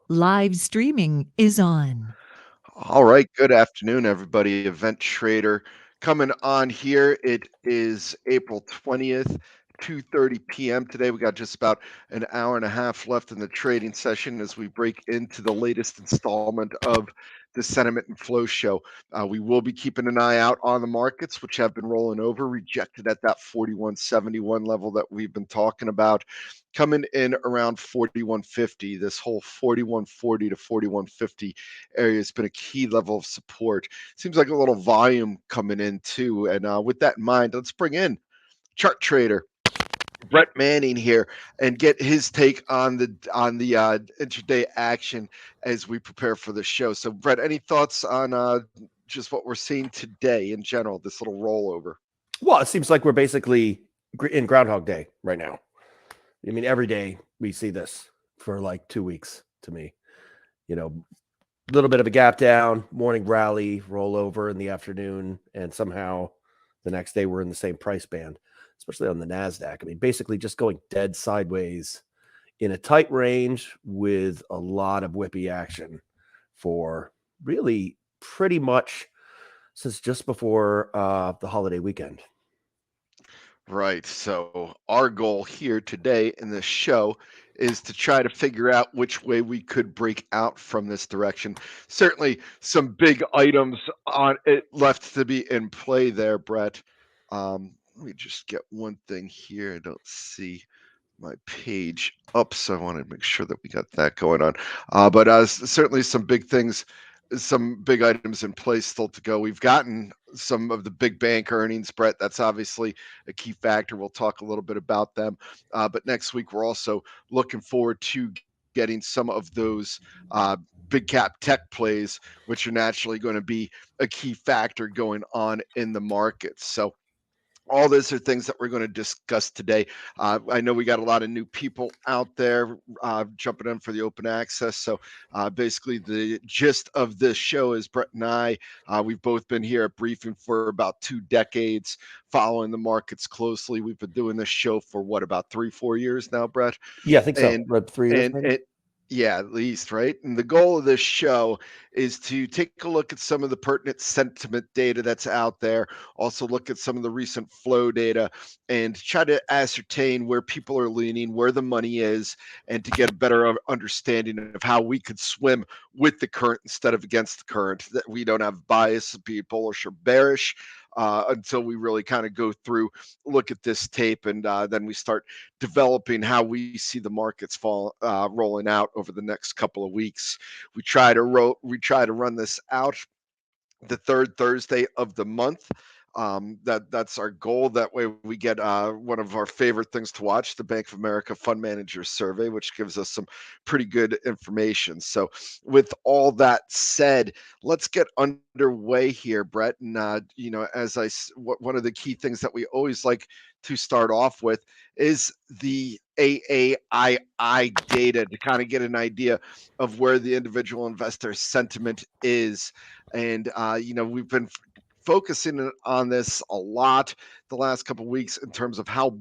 Live streaming is on. All right. Good afternoon, everybody. Event Trader coming on here. It is April 20th, 2:30 p.m. today. We got just about an hour and a half left in the trading session as we break into the latest installment of the Sentiment and Flow Show. We will be keeping an eye out on the markets, which have been rolling over, rejected at that 41.71 level that we've been talking about, coming in around 41.50. This whole 41.40 to 41.50 area has been a key level of support. Seems like a little volume coming in too. And with that in mind, let's bring in chart trader Brett Manning here and get his take on the intraday action as we prepare for the show. So, Brett, any thoughts on just what we're seeing today in general? This little rollover. Well, it seems like we're basically in Groundhog Day right now. I mean, every day we see this for like 2 weeks to me. A little bit of a gap down, morning rally, rollover in the afternoon, and somehow the next day we're in the same price band, especially on the NASDAQ. I mean, basically just going dead sideways in a tight range with a lot of whippy action for really pretty much since just before the holiday weekend. Right. So, our goal here today in this show is to try to figure out which way we could break out from this direction. Certainly, some big items on it left to be in play there, Brett. Let me just get one thing here. I don't see my page up, so I wanted to make sure that we got that going on. But certainly some big things, some big items in place still to go. We've gotten some of the big bank earnings, Brett. That's obviously a key factor. We'll talk a little bit about them. But next week, we're also looking forward to getting some of those big cap tech plays, which are naturally going to be a key factor going on in the markets. So, all those are things that we're going to discuss today. I know we got a lot of new people out there jumping in for the open access. So basically, the gist of this show is Brett and we've both been here at Briefing for about 2 decades, following the markets closely. We've been doing this show for what, about 3, 4 years now, Brett? Yeah, I think so. And About 3 years, and maybe. it yeah, at least, right? And the goal of this show is to take a look at some of the pertinent sentiment data that's out there, also look at some of the recent flow data, and try to ascertain where people are leaning, where the money is, and to get a better understanding of how we could swim with the current instead of against the current, that we don't have bias, be bullish or bearish. Until we really kind of go through, look at this tape, and then we start developing how we see the markets rolling out over the next couple of weeks. We try to run this out the third Thursday of the month. That's our goal. That way, we get one of our favorite things to watch, the Bank of America Fund Manager Survey, which gives us some pretty good information. So, with all that said, let's get underway here, Brett. And one of the key things that we always like to start off with is the AAII data to kind of get an idea of where the individual investor sentiment is. And we've been focusing on this a lot the last couple of weeks in terms of how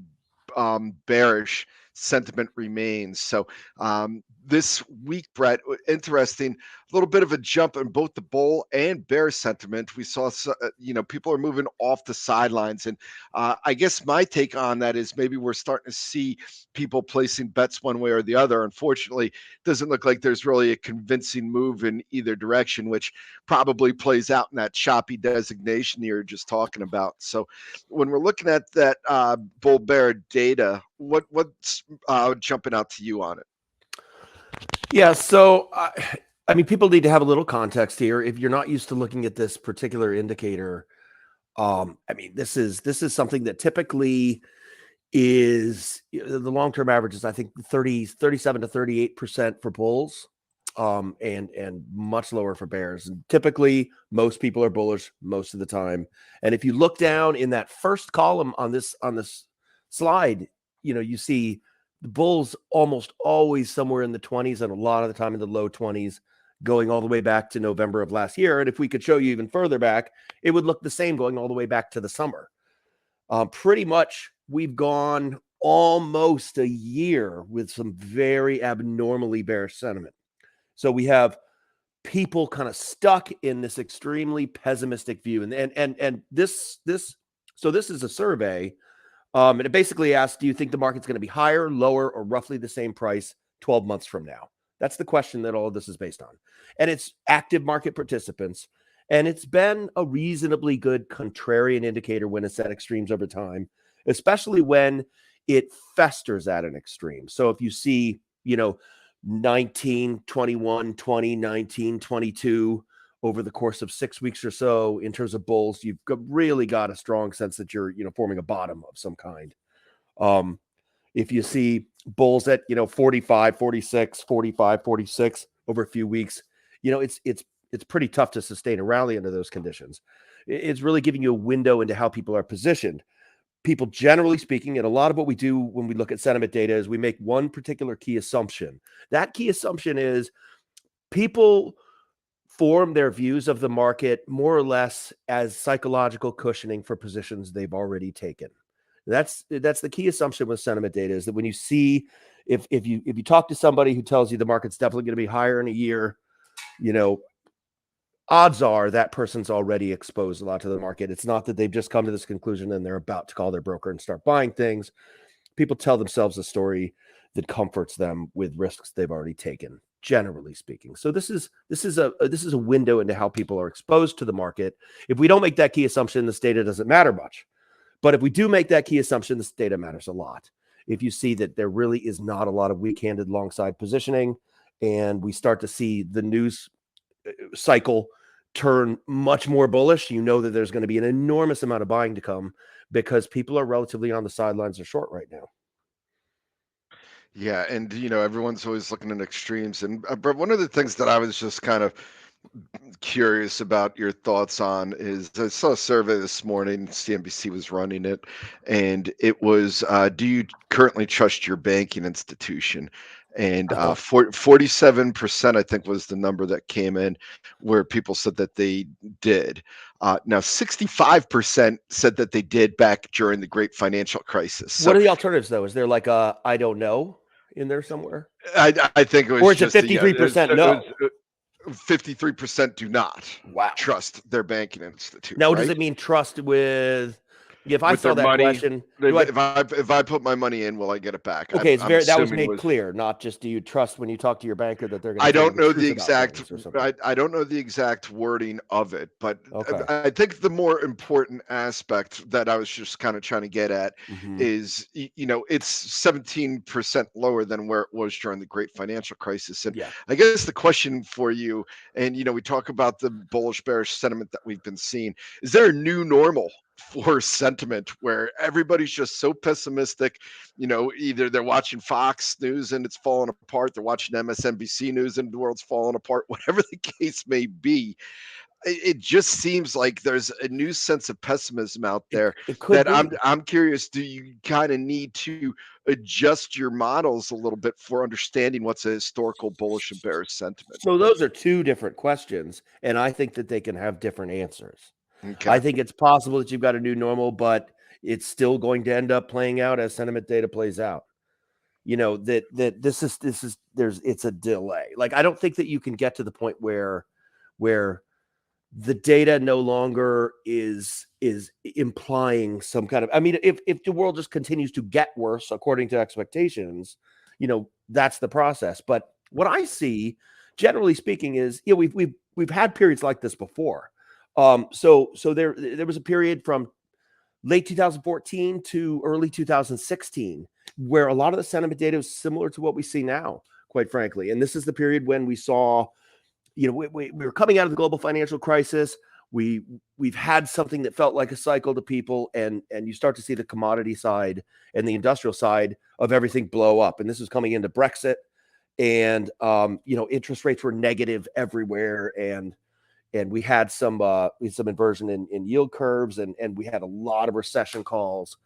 bearish sentiment remains. So this week, Brett, interesting, a little bit of a jump in both the bull and bear sentiment. We saw, people are moving off the sidelines. And I guess my take on that is maybe we're starting to see people placing bets one way or the other. Unfortunately, it doesn't look like there's really a convincing move in either direction, which probably plays out in that choppy designation you're just talking about. So when we're looking at that bull bear data, what's jumping out to you on it? Yeah, so I mean, people need to have a little context here. If you're not used to looking at this particular indicator, I mean, this is something that typically is the long-term average is I think 37 to 38% for bulls, and much lower for bears. And typically, most people are bullish most of the time. And if you look down in that first column on this slide, you see the bulls almost always somewhere in the 20s and a lot of the time in the low 20s, going all the way back to November of last year. And if we could show you even further back, it would look the same going all the way back to the summer. Pretty much we've gone almost a year with some very abnormally bearish sentiment. So we have people kind of stuck in this extremely pessimistic view. And this is a survey. And it basically asks, do you think the market's going to be higher, lower, or roughly the same price 12 months from now? That's the question that all of this is based on. And it's active market participants. And it's been a reasonably good contrarian indicator when it's at extremes over time, especially when it festers at an extreme. So if you see, 19, 21, 20, 19, 22 over the course of 6 weeks or so in terms of bulls, you've really got a strong sense that you're, forming a bottom of some kind. If you see bulls at, 45, 46, 45, 46 over a few weeks, it's pretty tough to sustain a rally under those conditions. It's really giving you a window into how people are positioned. People, generally speaking, and a lot of what we do when we look at sentiment data is we make one particular key assumption. That key assumption is people form their views of the market more or less as psychological cushioning for positions they've already taken. That's the key assumption with sentiment data, is that when you see, if you talk to somebody who tells you the market's definitely going to be higher in a year, odds are that person's already exposed a lot to the market. It's not that they've just come to this conclusion and they're about to call their broker and start buying things. People tell themselves a story that comforts them with risks they've already taken, generally speaking. So this is a window into how people are exposed to the market. If we don't make that key assumption, this data doesn't matter much. But if we do make that key assumption, this data matters a lot. If you see that there really is not a lot of weak-handed long side positioning, and we start to see the news cycle turn much more bullish, you know that there's going to be an enormous amount of buying to come, because people are relatively on the sidelines or short right now. Yeah, and everyone's always looking at extremes. And but one of the things that I was just kind of curious about your thoughts on is, I saw a survey this morning, CNBC was running it, and it was, do you currently trust your banking institution? And 47%, I think, was the number that came in, where people said that they did. Now 65% said that they did back during the great financial crisis. So What are the alternatives, though? Is there like a I don't know in there somewhere? I think it was, Or is it just 53% no? 53% do not Wow. trust their banking institute. Now, right? does it mean trust with? If I With saw their that money. question, do I? If I put my money in, will I get it back? Okay, I'm that was assuming made clear. Not just, do you trust when you talk to your banker that they're going I to tell you don't the know truth the about exact things or something? I don't know the exact wording of it, but Okay. I think the more important aspect that I was just kind of trying to get at Mhm. is, it's 17% lower than where it was during the great financial crisis. And Yeah. I guess the question for you, and we talk about the bullish bearish sentiment that we've been seeing, is there a new normal for sentiment where everybody's just so pessimistic? Either they're watching Fox News and it's falling apart, they're watching MSNBC News and the world's falling apart, whatever the case may be. It just seems like there's a new sense of pessimism out there It could that be. I'm curious, do you kind of need to adjust your models a little bit for understanding what's a historical bullish and bearish sentiment? So those are two different questions, and I think that they can have different answers. Okay. I think it's possible that you've got a new normal, but it's still going to end up playing out as sentiment data plays out. That it's a delay. Like, I don't think that you can get to the point where the data no longer is implying some kind of, I mean, if the world just continues to get worse according to expectations, that's the process. But what I see, generally speaking, is, we've had periods like this before. So there was a period from late 2014 to early 2016 where a lot of the sentiment data was similar to what we see now, quite frankly. And this is the period when we saw, we were coming out of the global financial crisis. We've had something that felt like a cycle to people, and you start to see the commodity side and the industrial side of everything blow up. And this was coming into Brexit, and interest rates were negative everywhere, and we had some inversion in yield curves, and we had a lot of recession calls,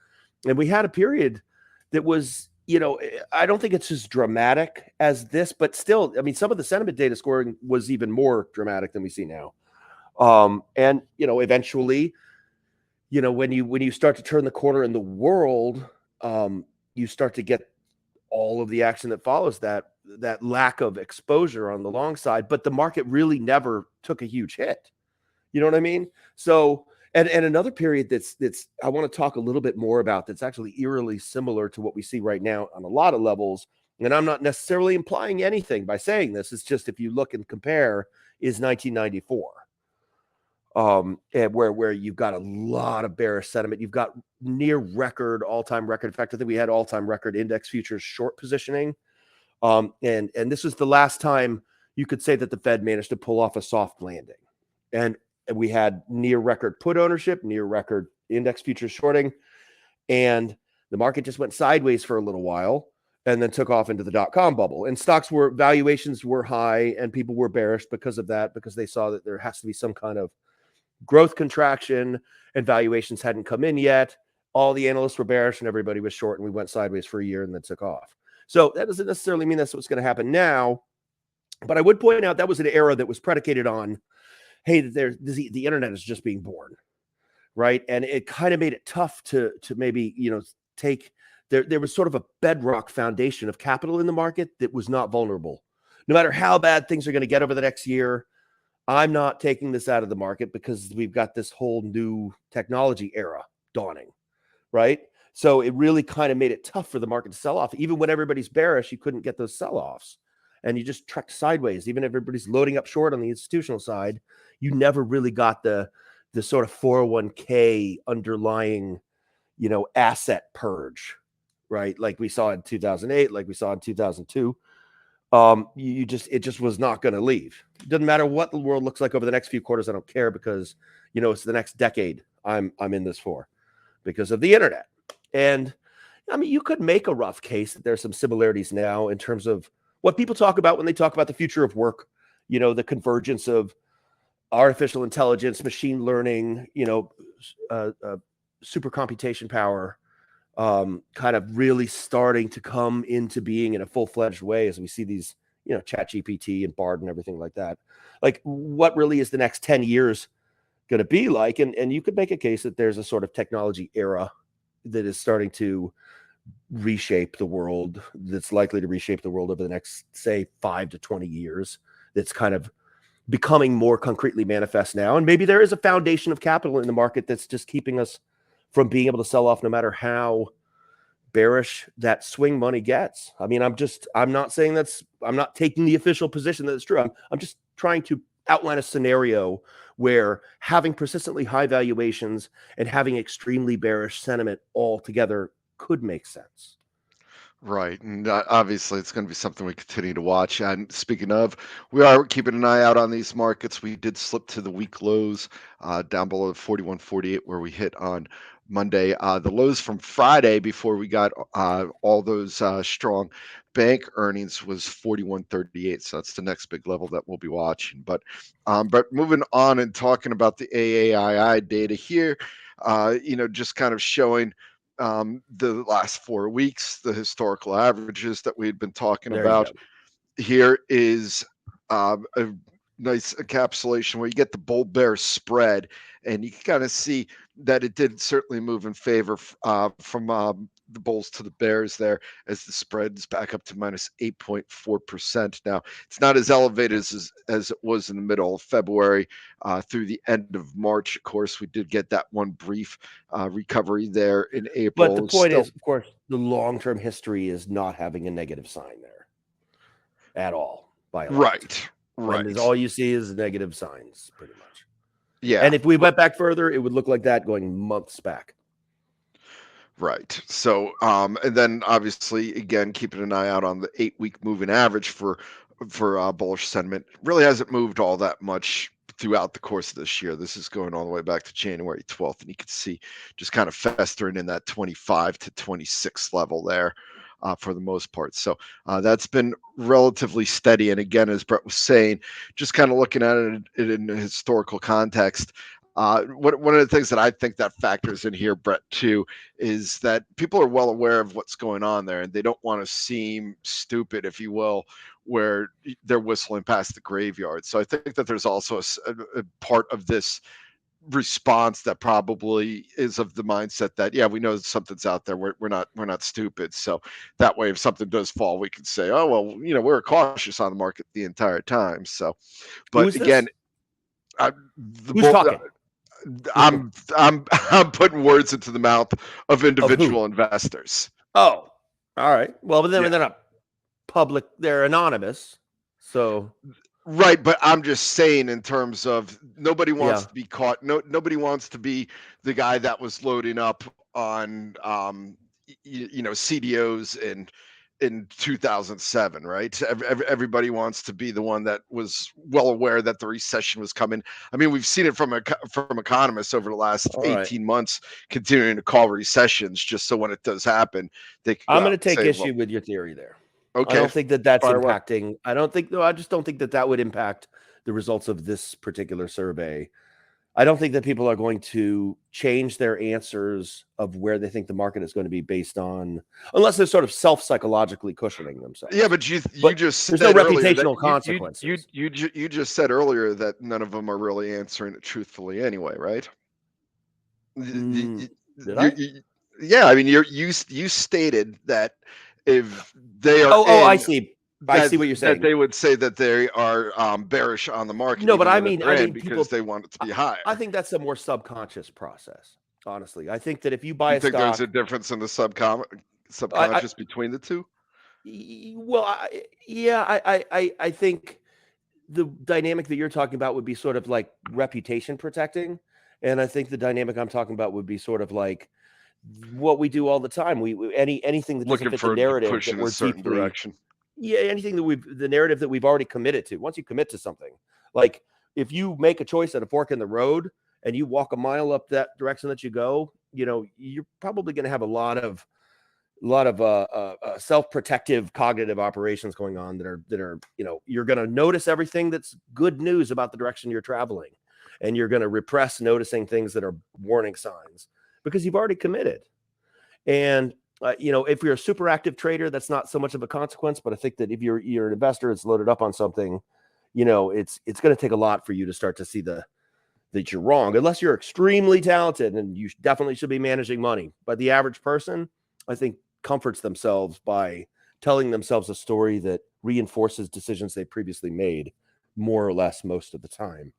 and we had a period that was, I don't think it's as dramatic as this, but still, I mean, some of the sentiment data scoring was even more dramatic than we see now. And eventually, when you start to turn the corner in the world, you start to get all of the action that follows that that lack of exposure on the long side, but the market really never took a huge hit. You know what I mean? So, and another period that's I want to talk a little bit more about, that's actually eerily similar to what we see right now on a lot of levels. And I'm not necessarily implying anything by saying this. It's just, if you look and compare, is 1994. And where you've got a lot of bearish sentiment. You've got near record, all-time record. In fact, I think we had all-time record index futures short positioning. And this was the last time you could say that the Fed managed to pull off a soft landing. And we had near record put ownership, near record index futures shorting, and the market just went sideways for a little while and then took off into the dot-com bubble. And valuations were high, and people were bearish because of that, because they saw that there has to be some kind of growth contraction, and valuations hadn't come in yet. All the analysts were bearish and everybody was short, and we went sideways for a year and then took off. So that doesn't necessarily mean that's what's going to happen now. But I would point out that was an era that was predicated on, hey, the internet is just being born, right? And it kind of made it tough to maybe, take, there was sort of a bedrock foundation of capital in the market that was not vulnerable. No matter how bad things are going to get over the next year, I'm not taking this out of the market because we've got this whole new technology era dawning, right? So it really kind of made it tough for the market to sell off. Even when everybody's bearish, you couldn't get those sell-offs, and you just trekked sideways. Even if everybody's loading up short on the institutional side, you never really got the sort of 401k underlying, asset purge, right? Like we saw in 2008, like we saw in 2002. It just was not going to leave. It doesn't matter what the world looks like over the next few quarters. I don't care, because, it's the next decade I'm in this for, because of the internet. And I mean, you could make a rough case that there's some similarities now in terms of what people talk about when they talk about the future of work, the convergence of artificial intelligence, machine learning, super computation power, kind of really starting to come into being in a full-fledged way as we see these, ChatGPT and Bard and everything like that. Like, what really is the next 10 years going to be like? And you could make a case that there's a sort of technology era that is starting to reshape the world, that's likely to reshape the world over the next, say, 5 to 20 years, that's kind of becoming more concretely manifest now. And maybe there is a foundation of capital in the market that's just keeping us from being able to sell off, no matter how bearish that swing money gets. I mean, I'm not saying I'm not taking the official position that it's true. I'm just trying to outline a scenario where having persistently high valuations and having extremely bearish sentiment all together could make sense. Right. And obviously, it's going to be something we continue to watch. And speaking of, we are keeping an eye out on these markets. We did slip to the week lows down below 41.48, where we hit on Monday. The lows from Friday, before we got all those strong bank earnings, was 41.38. So that's the next big level that we'll be watching. But moving on and talking about the AAII data here, just kind of showing the last 4 weeks, the historical averages that we had been talking There you about. go. Here is a nice encapsulation where you get the bull bear spread, and you can kind of see that it did certainly move in favor from the bulls to the bears there, as the spread is back up to minus 8.4%. Now, it's not as elevated as it was in the middle of February through the end of March. Of course, we did get that one brief recovery there in April. But the point is, of course, the long-term history is not having a negative sign there at all. By a lot. Right. And all you see is negative signs, pretty much. Yeah. And if we went back further, it would look like that going months back. Right. So, and then obviously, again, keeping an eye out on the 8-week moving average for bullish sentiment. It really hasn't moved all that much throughout the course of this year. This is going all the way back to January 12th, and you can see just kind of festering in that 25 to 26 level there for the most part. So that's been relatively steady. And again, as Brett was saying, just kind of looking at it in a historical context, one of the things that I think that factors in here, Brett, too, is that people are well aware of what's going on there, and they don't want to seem stupid, if you will, where they're whistling past the graveyard. So I think that there's also a part of this response that probably is of the mindset that, yeah, we know something's out there. We're not stupid. So that way, if something does fall, we can say, oh well, we're cautious on the market the entire time. So, Who but is again, this? I, the Who's talking? I'm putting words into the mouth of Of who? individual investors. Oh, all right. Well, but then Yeah. they're not public. They're anonymous. So Right, but I'm just saying in terms of nobody wants yeah. to be caught. No, nobody wants to be the guy that was loading up on CDOs in 2007, right? Everybody wants to be the one that was well aware that the recession was coming. I mean, we've seen it from economists over the last All right. 18 months, continuing to call recessions just so when it does happen, they could go I'm out going to and take say, issue well, with your theory there. I okay, don't think that that's fire away. impacting. I just don't think that that would impact the results of this particular survey. I don't think that people are going to change their answers of where they think the market is going to be based on, unless they're sort of self-psychologically cushioning themselves. Yeah, but you But just there's said no earlier that reputational consequences. you just said earlier that none of them are really answering it truthfully anyway, right? Did I? Yeah, I mean you stated that if they are Oh, I in, see. I that see what you're that saying. they would say that they are bearish on the market No, but even I though that mean, they're in because people. they want it to be higher. I think that's a more subconscious process. Honestly, I think that if you buy You a think there's a stock, difference in the I subconscious between the two? well, I think the dynamic that you're talking about would be sort of like reputation protecting, and I think the dynamic I'm talking about would be sort of like what we do all the time. Anything that doesn't Looking fit the for narrative push that in a we're certain deeply direction. anything that the narrative that we've already committed to. Once you commit to something, like if you make a choice at a fork in the road and you walk a mile up that direction that you go, you're probably going to have a lot of self-protective cognitive operations going on that are you're going to notice everything that's good news about the direction you're traveling, and you're going to repress noticing things that are warning signs because you've already committed. And if you're a super active trader, that's not so much of a consequence. But I think that if you're an investor that's loaded up on something, it's going to take a lot for you to start to see that you're wrong, unless you're extremely talented, and you definitely should be managing money. But the average person, I think, comforts themselves by telling themselves a story that reinforces decisions they previously made, more or less most of the time.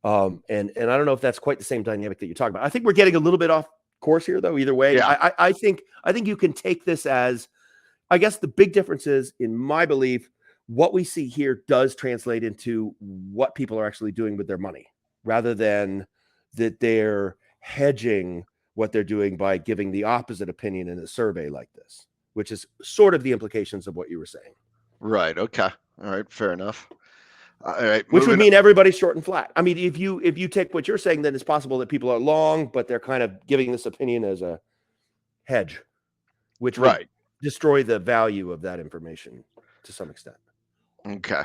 And I don't know if that's quite the same dynamic that you're talking about. I think we're getting a little bit off course here, though. Either way, Yeah. I think you can take this as, I guess the big difference is, in my belief, what we see here does translate into what people are actually doing with their money, rather than that they're hedging what they're doing by giving the opposite opinion in a survey like this, which is sort of the implications of what you were saying. Right. Okay. All right. Fair enough. All right. Which would Moving. mean everybody's short and flat. I mean, if you take what you're saying, then it's possible that people are long, but they're kind of giving this opinion as a hedge, which would Right. destroy the value of that information to some extent. Okay.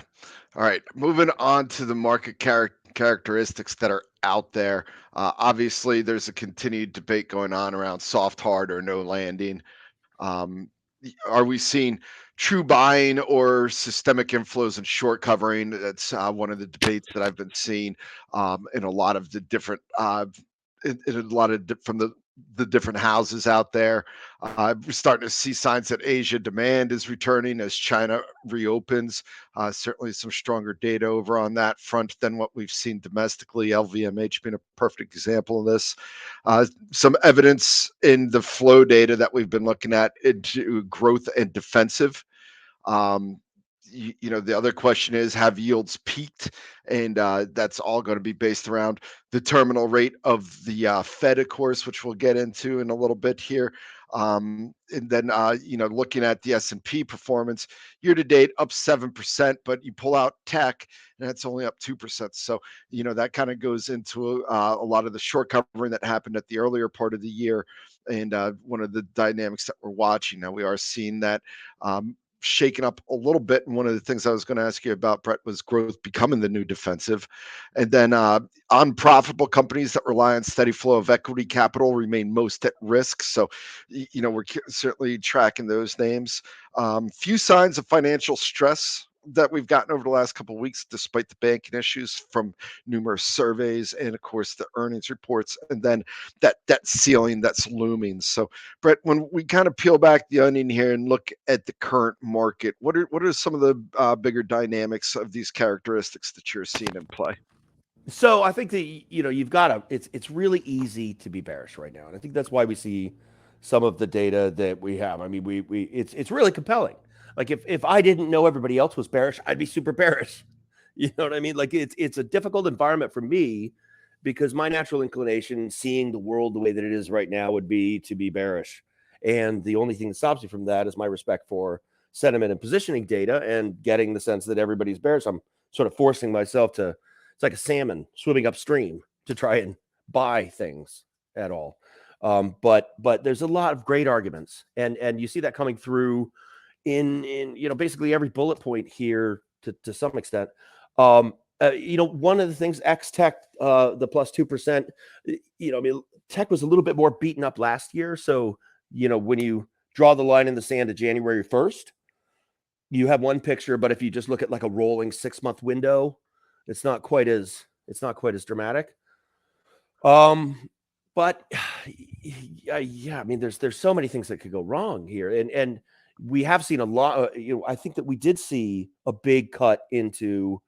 All right. Moving on to the market characteristics that are out there. Obviously, there's a continued debate going on around soft, hard, or no landing. Are we seeing true buying or systemic inflows and short covering? That's one of the debates that I've been seeing in a lot of the different in a lot of from the different houses out there. We're starting to see signs that Asia demand is returning as China reopens. Certainly some stronger data over on that front than what we've seen domestically. LVMH being a perfect example of this. Some evidence in the flow data that we've been looking at into growth and defensive. Um, the other question is, have yields peaked? And that's all going to be based around the terminal rate of the Fed, of course, which we'll get into in a little bit here. And then, looking at the S&P performance year to date, up 7%, but you pull out tech and it's only up 2%. So, that kind of goes into a lot of the short covering that happened at the earlier part of the year. And one of the dynamics that we're watching now, we are seeing that shaken up a little bit. And one of the things I was going to ask you about, Brett, was growth becoming the new defensive. And then unprofitable companies that rely on steady flow of equity capital remain most at risk. So, we're certainly tracking those names. Few signs of financial stress that we've gotten over the last couple of weeks, despite the banking issues from numerous surveys and, of course, the earnings reports, and then that debt ceiling that's looming. So, Brett, when we kind of peel back the onion here and look at the current market, what are some of the bigger dynamics of these characteristics that you're seeing in play? So I think that you've got to. It's really easy to be bearish right now, and I think that's why we see some of the data that we have. I mean, it's really compelling. Like if I didn't know everybody else was bearish, I'd be super bearish. You know what I mean? Like it's a difficult environment for me because my natural inclination, seeing the world the way that it is right now, would be to be bearish. And the only thing that stops me from that is my respect for sentiment and positioning data and getting the sense that everybody's bearish. I'm sort of forcing myself to. It's like a salmon swimming upstream to try and buy things at all. But there's a lot of great arguments, and you see that coming through in basically every bullet point here to some extent. One of the things, X Tech, the plus 2%. I mean, Tech was a little bit more beaten up last year, so when you draw the line in the sand at January 1st, you have one picture, but if you just look at like a rolling 6-month window, it's not quite as dramatic. But yeah, I mean, there's so many things that could go wrong here, and we have seen a lot. I think that we did see a big cut into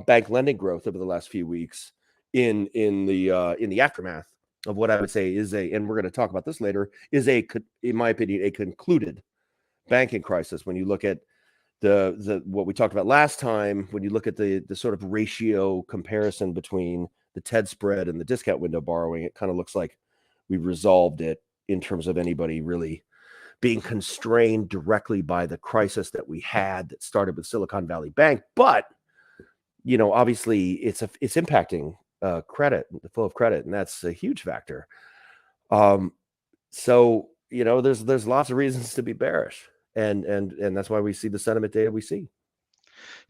bank lending growth over the last few weeks in the aftermath of what I would say is and we're going to talk about this later, in my opinion, a concluded banking crisis. When you look at the what we talked about last time, when you look at the sort of ratio comparison between the TED spread and the discount window borrowing, it kind of looks like we resolved it in terms of anybody really being constrained directly by the crisis that we had that started with Silicon Valley Bank. But obviously it's impacting credit, the flow of credit, and that's a huge factor. So there's lots of reasons to be bearish. And that's why we see the sentiment data we see.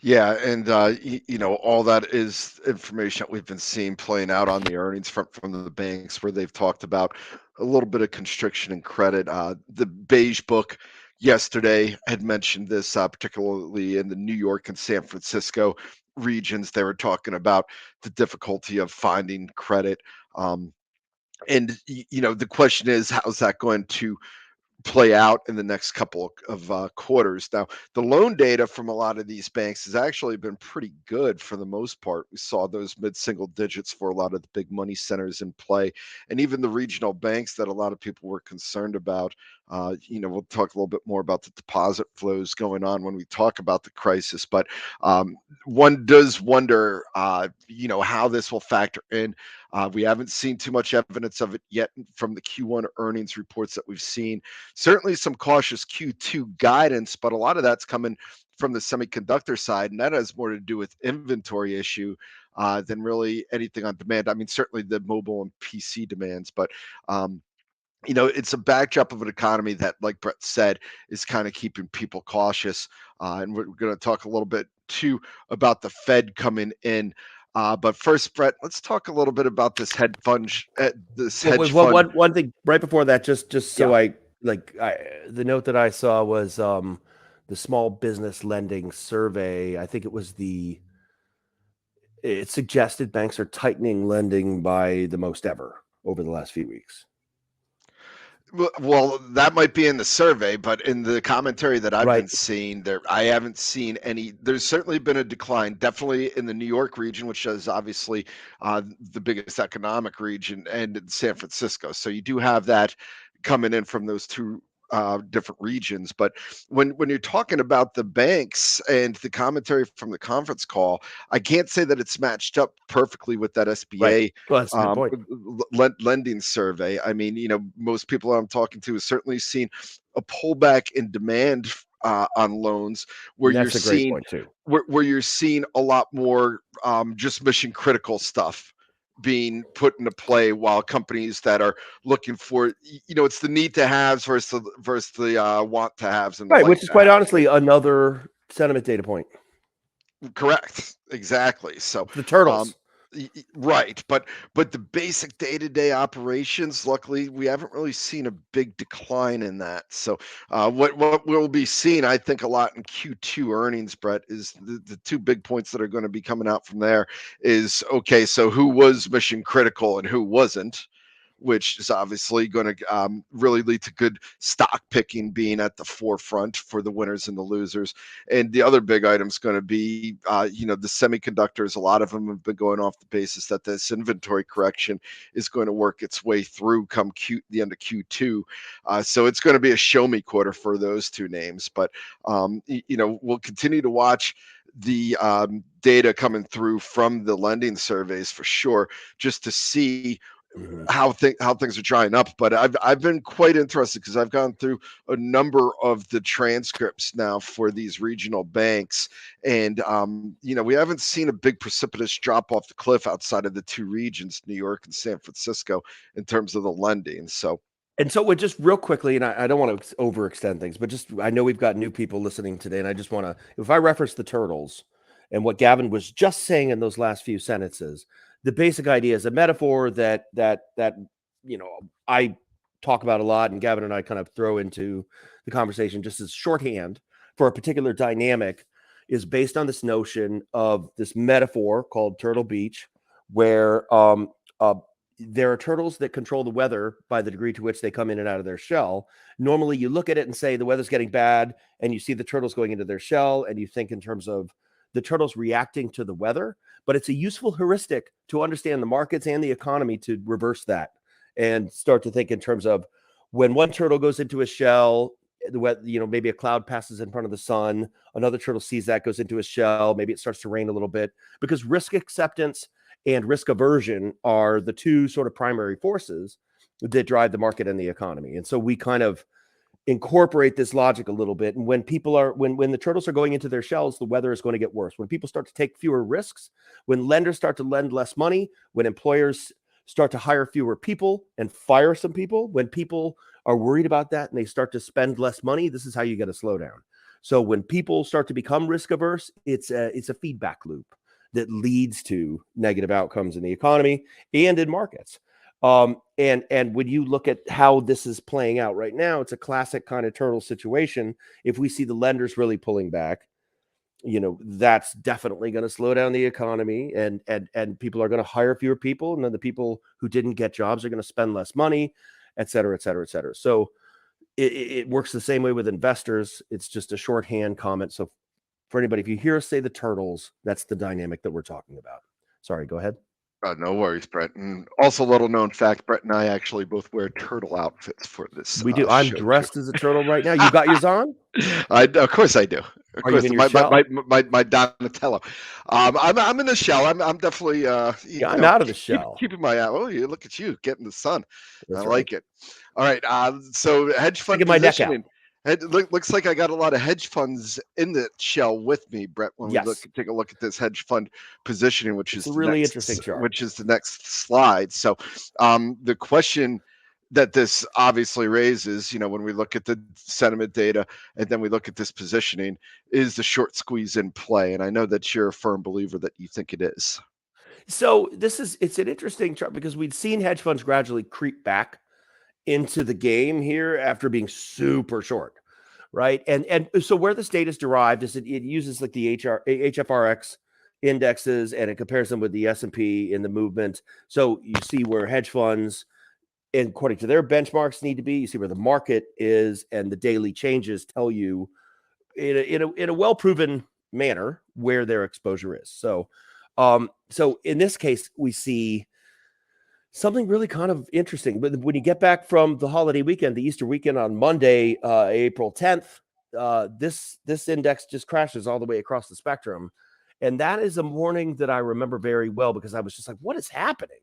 Yeah, and all that is information that we've been seeing playing out on the earnings front from the banks, where they've talked about a little bit of constriction in credit. The Beige Book yesterday had mentioned this, particularly in the New York and San Francisco regions. They were talking about the difficulty of finding credit. And the question is, how's that going to play out in the next couple of quarters? Now, the loan data from a lot of these banks has actually been pretty good for the most part. We saw those mid-single digits for a lot of the big money centers in play, and even the regional banks that a lot of people were concerned about. We'll talk a little bit more about the deposit flows going on when we talk about the crisis, but one does wonder, how this will factor in. We haven't seen too much evidence of it yet from the Q1 earnings reports that we've seen. Certainly some cautious Q2 guidance, but a lot of that's coming from the semiconductor side, and that has more to do with inventory issue than really anything on demand. I mean, certainly the mobile and PC demands, but it's a backdrop of an economy that, like Brett said, is kind of keeping people cautious. And we're going to talk a little bit too about the Fed coming in. But first, Brett, let's talk a little bit about this hedge fund. One thing right before that, just so Yeah. the note that I saw was the small business lending survey. I think it suggested banks are tightening lending by the most ever over the last few weeks. Well, that might be in the survey, but in the commentary that I've Right. been seeing, I haven't seen any. There's certainly been a decline, definitely in the New York region, which is obviously the biggest economic region, and in San Francisco. So you do have that coming in from those two different regions. But when you're talking about the banks and the commentary from the conference call, I can't say that it's matched up perfectly with that SBA Right. Well, that's a good point. lending survey. I mean, most people I'm talking to have certainly seen a pullback in demand on loans, where That's you're a great seeing point too. where you're seeing a lot more just mission critical stuff being put into play, while companies that are looking for, it's the need to haves versus the want to haves and the Right, like which is to quite haves. honestly another sentiment data point. Correct. Exactly. So The turtles. Right, but the basic day-to-day operations, luckily, we haven't really seen a big decline in that. So, what we'll be seeing, I think, a lot in Q2 earnings, Brett, is the two big points that are going to be coming out from there is okay. So, who was mission critical and who wasn't? Which is obviously going to really lead to good stock picking being at the forefront for the winners and the losers. And the other big item is going to be, the semiconductors. A lot of them have been going off the basis that this inventory correction is going to work its way through come the end of Q2. So it's going to be a show me quarter for those two names. But, we'll continue to watch the data coming through from the lending surveys for sure, just to see how things are drying up. But I've been quite interested because I've gone through a number of the transcripts now for these regional banks, and we haven't seen a big precipitous drop off the cliff outside of the two regions, New York and San Francisco, in terms of the lending. So. And so, just real quickly, and I don't want to overextend things, but just I know we've got new people listening today, and I just want to, if I reference the turtles and what Gavin was just saying in those last few sentences, the basic idea is a metaphor that I talk about a lot, and Gavin and I kind of throw into the conversation just as shorthand for a particular dynamic, is based on this notion of this metaphor called Turtle Beach, where there are turtles that control the weather by the degree to which they come in and out of their shell. Normally, you look at it and say the weather's getting bad, and you see the turtles going into their shell, and you think in terms of the turtles reacting to the weather. But it's a useful heuristic to understand the markets and the economy to reverse that and start to think in terms of when one turtle goes into a shell, maybe a cloud passes in front of the sun, another turtle sees that, goes into a shell, maybe it starts to rain a little bit, because risk acceptance and risk aversion are the two sort of primary forces that drive the market and the economy. And so we kind of incorporate this logic a little bit. And when when the turtles are going into their shells, the weather is going to get worse. When people start to take fewer risks, when lenders start to lend less money, when employers start to hire fewer people and fire some people, when people are worried about that and they start to spend less money, this is how you get a slowdown. So when people start to become risk averse, it's a feedback loop that leads to negative outcomes in the economy and in markets. And when you look at how this is playing out right now, it's a classic kind of turtle situation. If we see the lenders really pulling back, that's definitely going to slow down the economy, and people are going to hire fewer people, and then the people who didn't get jobs are going to spend less money, et cetera, et cetera, et cetera. So it works the same way with investors. It's just a shorthand comment. So for anybody, if you hear us say the turtles, that's the dynamic that we're talking about. Sorry, go ahead. No worries, Brett. And also, little known fact: Brett and I actually both wear turtle outfits for this. We do. I'm show dressed as a turtle right now. You got yours on? Of course I do. Of Are you course, in your shell? my Donatello. I'm in the shell. I'm definitely I'm out of the shell. keeping my eye. Oh, you look at you getting the sun. That's I right. like it. All right. So hedge fund Sticking my neck out. positioning. Looks like I got a lot of hedge funds in the shell with me, Brett. When we take a look at this hedge fund positioning, which is a really interesting chart, which is the next slide. So, the question that this obviously raises, when we look at the sentiment data and then we look at this positioning, is the short squeeze in play? And I know that you're a firm believer that you think it is. So it's an interesting chart because we'd seen hedge funds gradually creep back into the game here after being super short, right? And so where this data is derived is it uses like the HFRX indexes, and it compares them with the S&P in the movement. So you see where hedge funds, and according to their benchmarks, need to be. You see where the market is, and the daily changes tell you in a well-proven manner where their exposure is. So in this case, we see something really kind of interesting. But when you get back from the holiday weekend, the Easter weekend on Monday, April 10th, this index just crashes all the way across the spectrum. And that is a morning that I remember very well because I was just like, what is happening?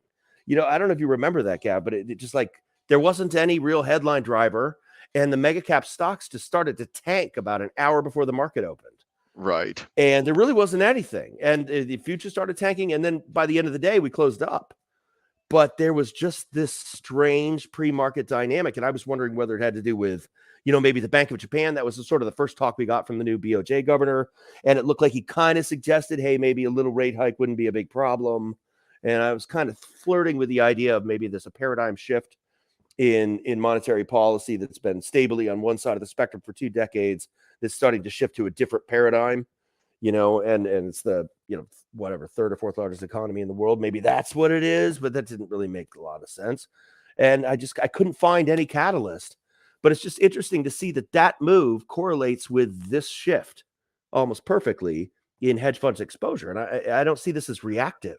I don't know if you remember that, Gab, but it just like there wasn't any real headline driver, and the mega cap stocks just started to tank about an hour before the market opened. Right. And there really wasn't anything. And the futures started tanking. And then by the end of the day, we closed up. But there was just this strange pre-market dynamic. And I was wondering whether it had to do with, maybe the Bank of Japan. That was sort of the first talk we got from the new BOJ governor. And it looked like he kind of suggested, hey, maybe a little rate hike wouldn't be a big problem. And I was kind of flirting with the idea of maybe there's a paradigm shift in monetary policy that's been stably on one side of the spectrum for 2 decades that's starting to shift to a different paradigm, and it's the, whatever, third or fourth largest economy in the world. Maybe that's what it is, but that didn't really make a lot of sense. And I couldn't find any catalyst, but it's just interesting to see that move correlates with this shift almost perfectly in hedge funds exposure. And I don't see this as reactive.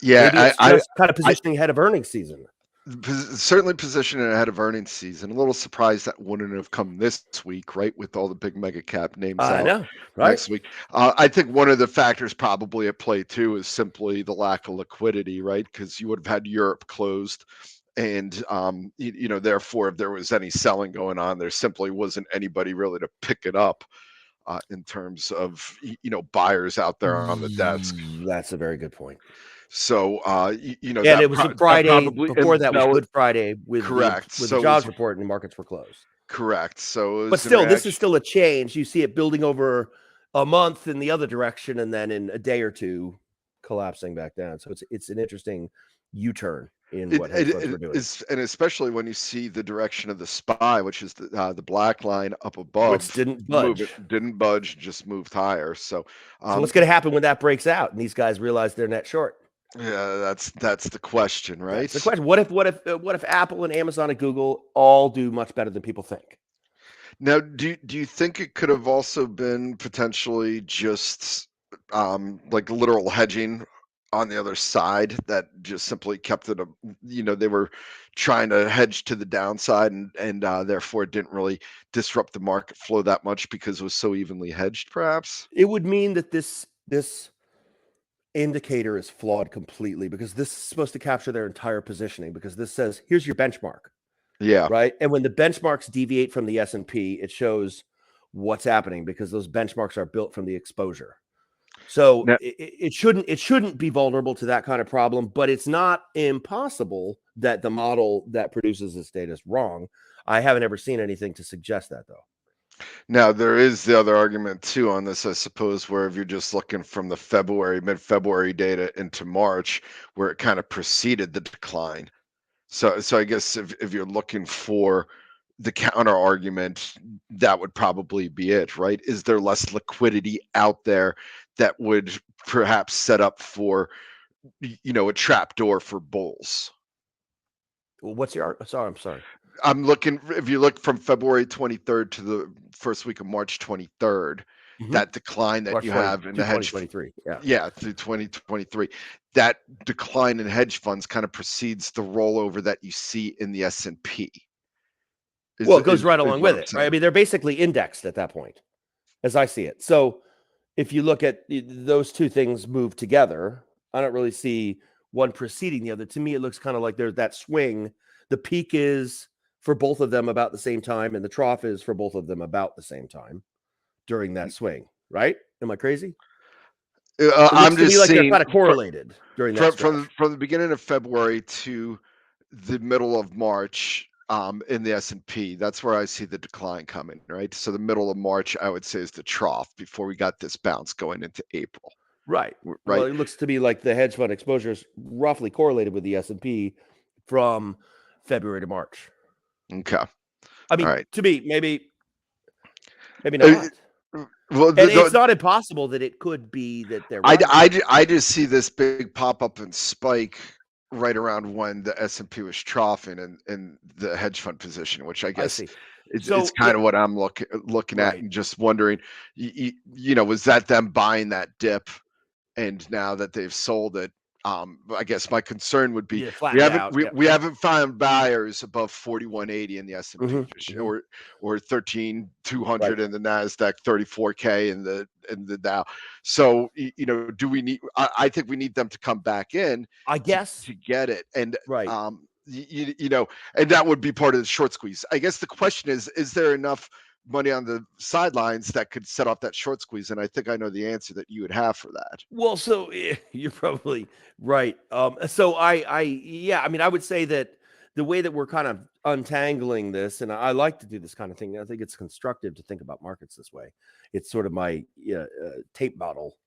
Yeah, Maybe it's just kind of positioning ahead of earnings season. Certainly positioning ahead of earnings season. A little surprised that wouldn't have come this week, right? With all the big mega cap names I out know, right? next week. I think one of the factors probably at play too is simply the lack of liquidity, right? Because you would have had Europe closed, and therefore, if there was any selling going on, there simply wasn't anybody really to pick it up in terms of buyers out there on the desk. That's a very good point. So And that it was a that Friday probably before that was embellished. Good Friday with Correct. the So jobs report, and the markets were closed. correct. So it But was in still, this is reaction. still a change. You see it building over a month in the other direction, and then in a day or two collapsing back down. So it's an interesting U-turn in what hedge funds were doing. And especially when you see the direction of the SPY, which is the black line up above, Which didn't budge. didn't budge, just moved higher. So what's going to happen when that breaks out and these guys realize they're net short? yeah, that's the question, right? That's the question. What if Apple and Amazon and Google all do much better than people think? Now, do you think it could have also been potentially just like literal hedging on the other side that just simply kept it they were trying to hedge to the downside, and therefore it didn't really disrupt the market flow that much because it was so evenly hedged, perhaps? It would mean that this indicator is flawed completely, because this is supposed to capture their entire positioning, because this says, here's your benchmark. Yeah. Right. And when the benchmarks deviate from the S&P, it shows what's happening, because those benchmarks are built from the exposure. So Now, it shouldn't be vulnerable to that kind of problem, but it's not impossible that the model that produces this data is wrong. I haven't ever seen anything to suggest that, though. now there is the other argument too on this, I suppose, where if you're just looking from the mid-February data into March, where it kind of preceded the decline. So I guess if you're looking for the counter argument, that would probably be it, right? Is there less liquidity out there that would perhaps set up for a trap door for bulls? Well, what's your? Sorry, I'm sorry. I'm looking, if you look from February 23rd to the first week of March 23rd, that decline that March you 20 have in to the hedge 2023. yeah, through 2023, that decline in hedge funds kind of precedes the rollover that you see in the S&P. Well, it goes right Is along what with I'm it, right? I saying. mean, they're basically indexed at that point, as I see it. So if you look at those two things move together, I don't really see one preceding the other. To me, it looks kind of like there's that swing. The peak is for both of them about the same time, and the trough is for both of them about the same time during that swing, right? Am I crazy? It I'm looks to me just like they're seeing kind of correlated during that stretch. from the beginning of February to the middle of March, in the S&P, that's where I see the decline coming, right? So the middle of March, I would say, is the trough before we got this bounce going into April. Right. Right. Well, it looks to me like the hedge fund exposure is roughly correlated with the S&P from February to March. Okay. I mean, All right. to me, maybe not. Well, And it's not impossible that it could be that they're right. I just see this big pop up and spike right around when the S&P was troughing in the hedge fund position, which I I guess see. it's So kind of what I'm looking at, right. and just wondering, was that them buying that dip, and now that they've sold it, I guess my concern would be Yeah, flattened out. Yep. we haven't found buyers above 4180 in the S&P, Mhm. or 13200 Right. in the Nasdaq, 34K in the Dow. So do we need? I think we need them to come back in I guess. to get it, and Right. and that would be part of the short squeeze. I guess the question is there enough money on the sidelines that could set off that short squeeze? And I think I know the answer that you would have for that. Well, so you're probably right. So I mean, I would say that the way that we're kind of untangling this, and I like to do this kind of thing. I think it's constructive to think about markets this way. It's sort of my tape model.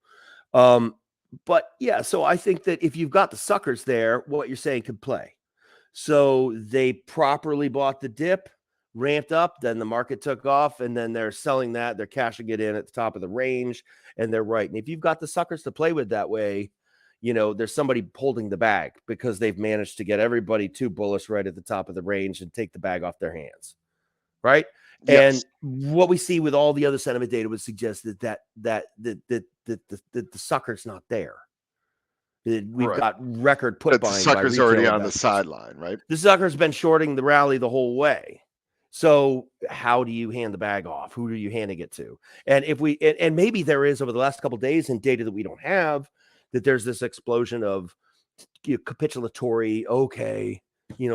But yeah, so I think that if you've got the suckers there, what you're saying could play. So they properly bought the dip, ramped up, then the market took off, and then they're selling that, they're cashing it in at the top of the range, and they're right. And if you've got the suckers to play with that way, there's somebody holding the bag because they've managed to get everybody too bullish right at the top of the range and take the bag off their hands. Right. Yes. And what we see with all the other sentiment data would suggest that the sucker's not there. We've got record put buying. The sucker's by already retail on the investors. sideline, right? The sucker's been shorting the rally the whole way. So how do you hand the bag off? Who are you handing it to? And if we and maybe there is over the last couple of days in data that we don't have, that there's this explosion of capitulatory, okay,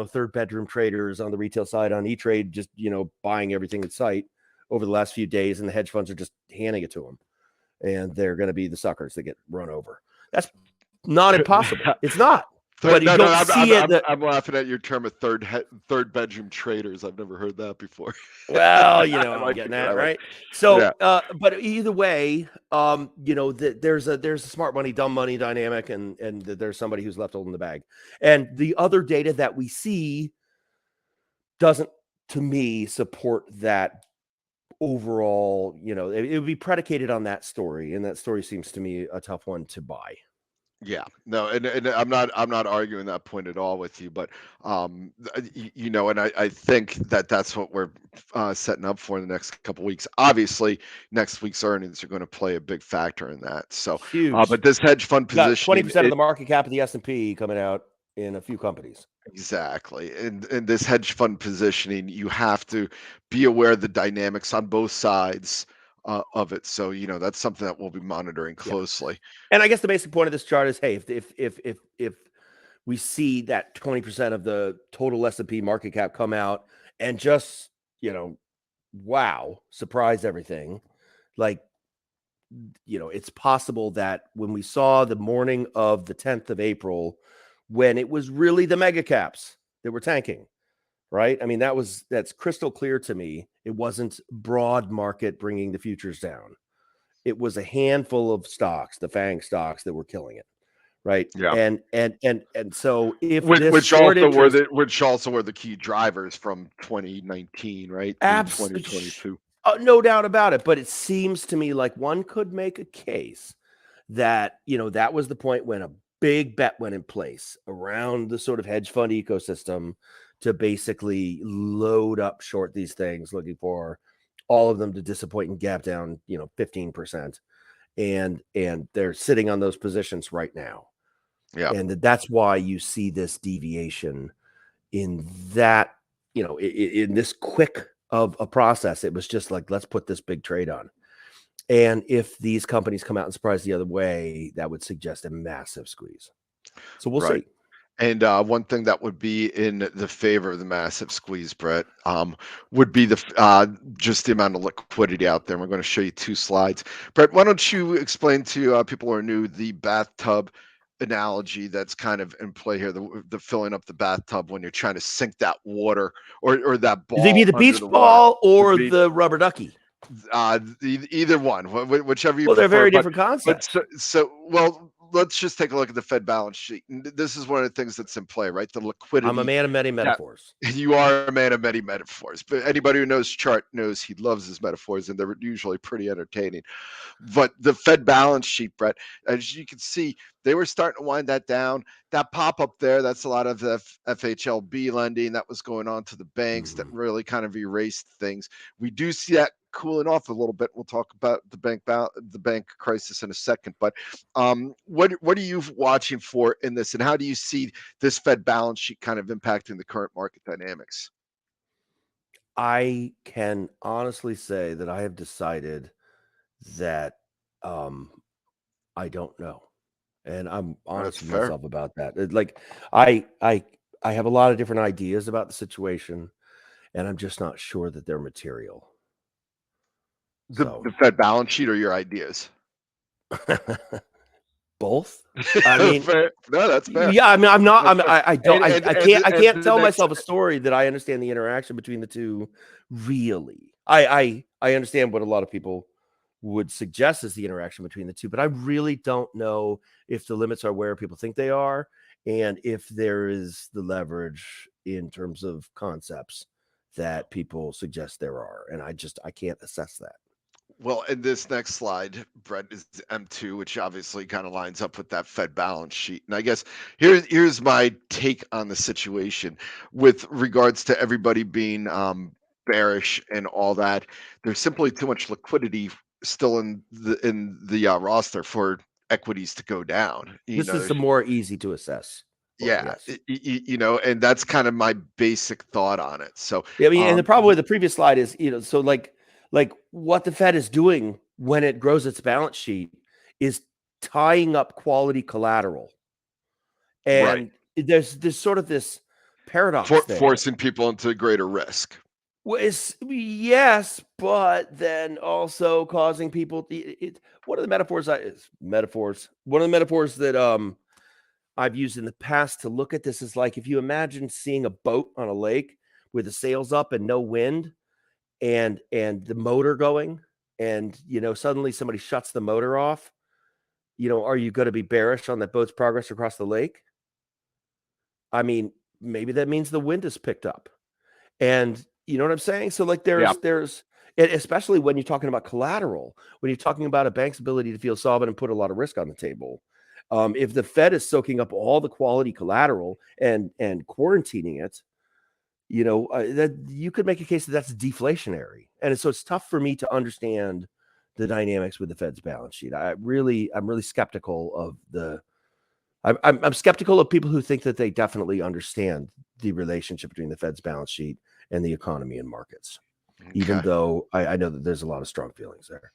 third bedroom traders on the retail side on E-Trade, just, buying everything in sight over the last few days. And the hedge funds are just handing it to them. And they're going to be the suckers that get run over. That's not impossible. It's not. But you don't see it. I'm laughing at your term of third bedroom traders. I've never heard that before. Well, I'm getting that, right? So, yeah. But either way, there's a smart money, dumb money dynamic, and there's somebody who's left holding the bag. And the other data that we see doesn't, to me, support that overall. It would be predicated on that story, and that story seems to me a tough one to buy. Yeah, no, and I'm not arguing that point at all with you, but and I think that's what we're setting up for in the next couple of weeks. Obviously, next week's earnings are going to play a big factor in that. So huge. But this hedge fund position, 20% of the market cap of the S&P coming out in a few companies. Exactly, and this hedge fund positioning, you have to be aware of the dynamics on both sides of it. So that's something that we'll be monitoring closely. Yeah. And I guess the basic point of this chart is, hey, if we see that 20% of the total S&P market cap come out and just wow, surprise everything, it's possible that when we saw the morning of the 10th of April, when it was really the mega caps that were tanking. Right. I mean, that's crystal clear to me. It wasn't broad market bringing the futures down. It was a handful of stocks, the FANG stocks, that were killing it. Right. Yeah. And so if which also were the key drivers from 2019, right? Absolutely. 2022. No doubt about it. But it seems to me like one could make a case that, that was the point when a big bet went in place around the sort of hedge fund ecosystem to basically load up short these things, looking for all of them to disappoint and gap down, 15%. And they're sitting on those positions right now. Yeah. And that's why you see this deviation in that, in this quick of a process. It was just like, let's put this big trade on. And if these companies come out and surprise the other way, that would suggest a massive squeeze. So we'll see. And one thing that would be in the favor of the massive squeeze, Brett, would be just the amount of liquidity out there. And we're going to show you two slides. Brett, why don't you explain to people who are new the bathtub analogy that's kind of in play here, the filling up the bathtub when you're trying to sink that water or that ball. Maybe the beach ball or the rubber ducky. Either one, whichever you prefer. Well, they're very different concepts. Well, let's just take a look at the Fed balance sheet. And this is one of the things that's in play, right? The liquidity. I'm a man of many metaphors. You are a man of many metaphors. But anybody who knows Chart knows he loves his metaphors, and they're usually pretty entertaining. But the Fed balance sheet, Brett, as you can see, they were starting to wind that down. That pop up there, that's a lot of the FHLB lending that was going on to the banks that really kind of erased things. We do see that cooling off a little bit. We'll talk about the bank crisis in a second. But what are you watching for in this, and how do you see this Fed balance sheet kind of impacting the current market dynamics? I can honestly say that I have decided that I don't know. And I'm honest with myself about that. I have a lot of different ideas about the situation, and I'm just not sure that they're material. The Fed balance sheet or your ideas? Both. I mean, no, that's fair. Yeah, I mean, I can't tell myself a story that I understand the interaction between the two. Really, I understand what a lot of people would suggest is the interaction between the two. But I really don't know if the limits are where people think they are, and if there is the leverage in terms of concepts that people suggest there are. And I can't assess that. Well, in this next slide, Brett, is M2, which obviously kind of lines up with that Fed balance sheet. And I guess here's my take on the situation with regards to everybody being bearish and all that. There's simply too much liquidity still in the roster for equities to go down. This is the more easy to assess. Yeah, Yes. and that's kind of my basic thought on it. So, Yeah, I mean, and the problem with the previous slide is, so like what the Fed is doing when it grows its balance sheet is tying up quality collateral. right, And there's sort of this paradox there. forcing people into greater risk. Well, yes, but then also causing people. One of the metaphors One of the metaphors that I've used in the past to look at this is like if you imagine seeing a boat on a lake with the sails up and no wind, and the motor going, and suddenly somebody shuts the motor off. Are you going to be bearish on that boat's progress across the lake? I mean, maybe that means the wind is picked up. And you know what I'm saying? So like there's especially when you're talking about collateral, when you're talking about a bank's ability to feel solvent and put a lot of risk on the table. If the Fed is soaking up all the quality collateral and quarantining it, that you could make a case that that's deflationary. And so it's tough for me to understand the dynamics with the Fed's balance sheet. I'm really skeptical of I'm skeptical of people who think that they definitely understand the relationship between the Fed's balance sheet and the economy and markets, even though I know that there's a lot of strong feelings there.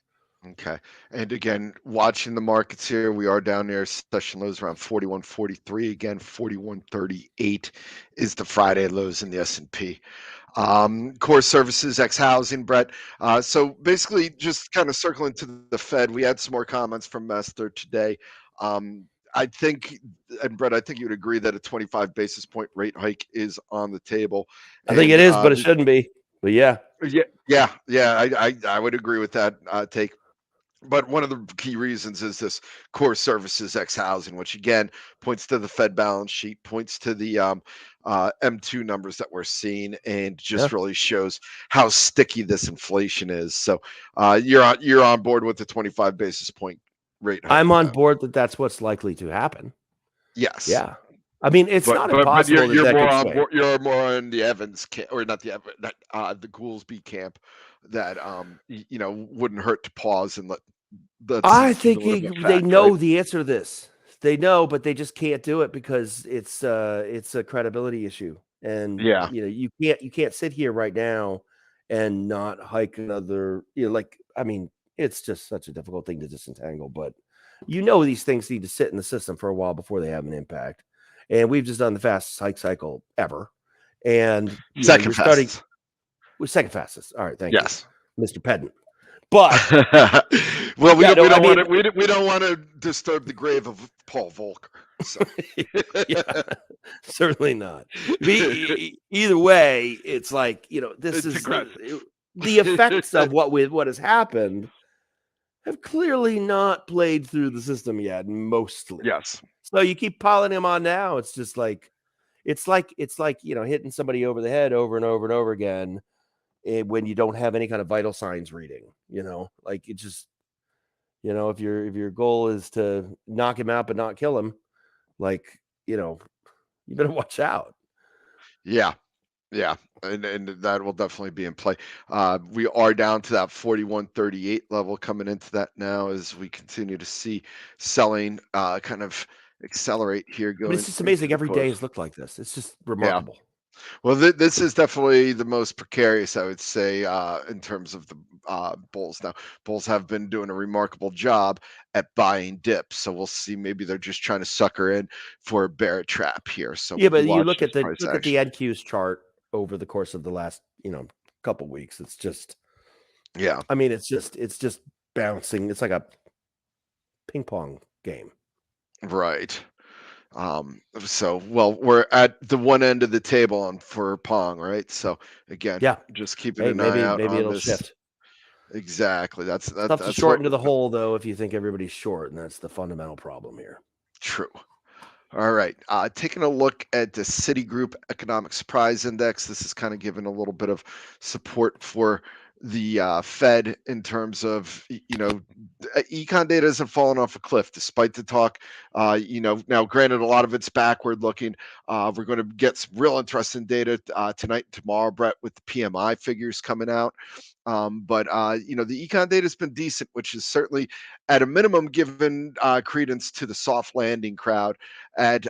Okay. And again, watching the markets here, we are down there. Session lows around 41.43. Again, 41.38 is the Friday lows in the S&P. Core services, ex-housing, Brett. So basically just kind of circling to the Fed, we had some more comments from Mester today. I think, and Brett, I think you would agree that a 25 basis point rate hike is on the table. I think it is, but it shouldn't be. But yeah. I would agree with that take. But one of the key reasons is this core services ex-housing, which again points to the Fed balance sheet, points to the M2 numbers that we're seeing, and just really shows how sticky this inflation is. So you're on board with the 25 basis point rate hike. I'm on board that that's what's likely to happen. Yes. Yeah. I mean, it's not impossible. But you're more on board. You're more on the Evans camp, or not the Evans, the Goolsby camp. That wouldn't hurt to pause and let. I think they know the answer to this. They know, but they just can't do it because it's a credibility issue. And you can't sit here right now and not hike another. It's just such a difficult thing to disentangle. But these things need to sit in the system for a while before they have an impact. And we've just done the fastest hike cycle ever. And second fastest. Second fastest. All right, thank you, Mr. Pedant. But well, we don't want to disturb the grave of Paul Volcker. So. Certainly not. Either way, it's like this is the effects of what has happened have clearly not played through the system yet. Mostly, yes. So you keep piling them on now. It's just like it's like hitting somebody over the head over and over and over again. When you don't have any kind of vital signs reading, like it just, if your goal is to knock him out but not kill him, like, you better watch out. Yeah. And that will definitely be in play. We are down to that 41.38 level coming into that now as we continue to see selling kind of accelerate here. It's just amazing. Every day has looked like this. It's just remarkable. Yeah. Well, this is definitely the most precarious, I would say, in terms of the bulls. Now, bulls have been doing a remarkable job at buying dips, so we'll see. Maybe they're just trying to sucker in for a bear trap here. So but you look at the NQ's chart over the course of the last couple weeks. It's just I mean, it's just bouncing. It's like a ping pong game, right? We're at the one end of the table for Pong, right? So again, just keeping an eye out on it'll this. shift. Exactly. Tough to That's short what into the hole, though, if you think everybody's short, and that's the fundamental problem here. true. All right. Taking a look at the Citigroup Economic Surprise Index, this is kind of giving a little bit of support for the Fed in terms of, econ data hasn't fallen off a cliff despite the talk. Now granted, a lot of it's backward looking. We're going to get some real interesting data tonight and tomorrow, Brett, with the PMI figures coming out. But the econ data has been decent, which is certainly at a minimum given credence to the soft landing crowd. At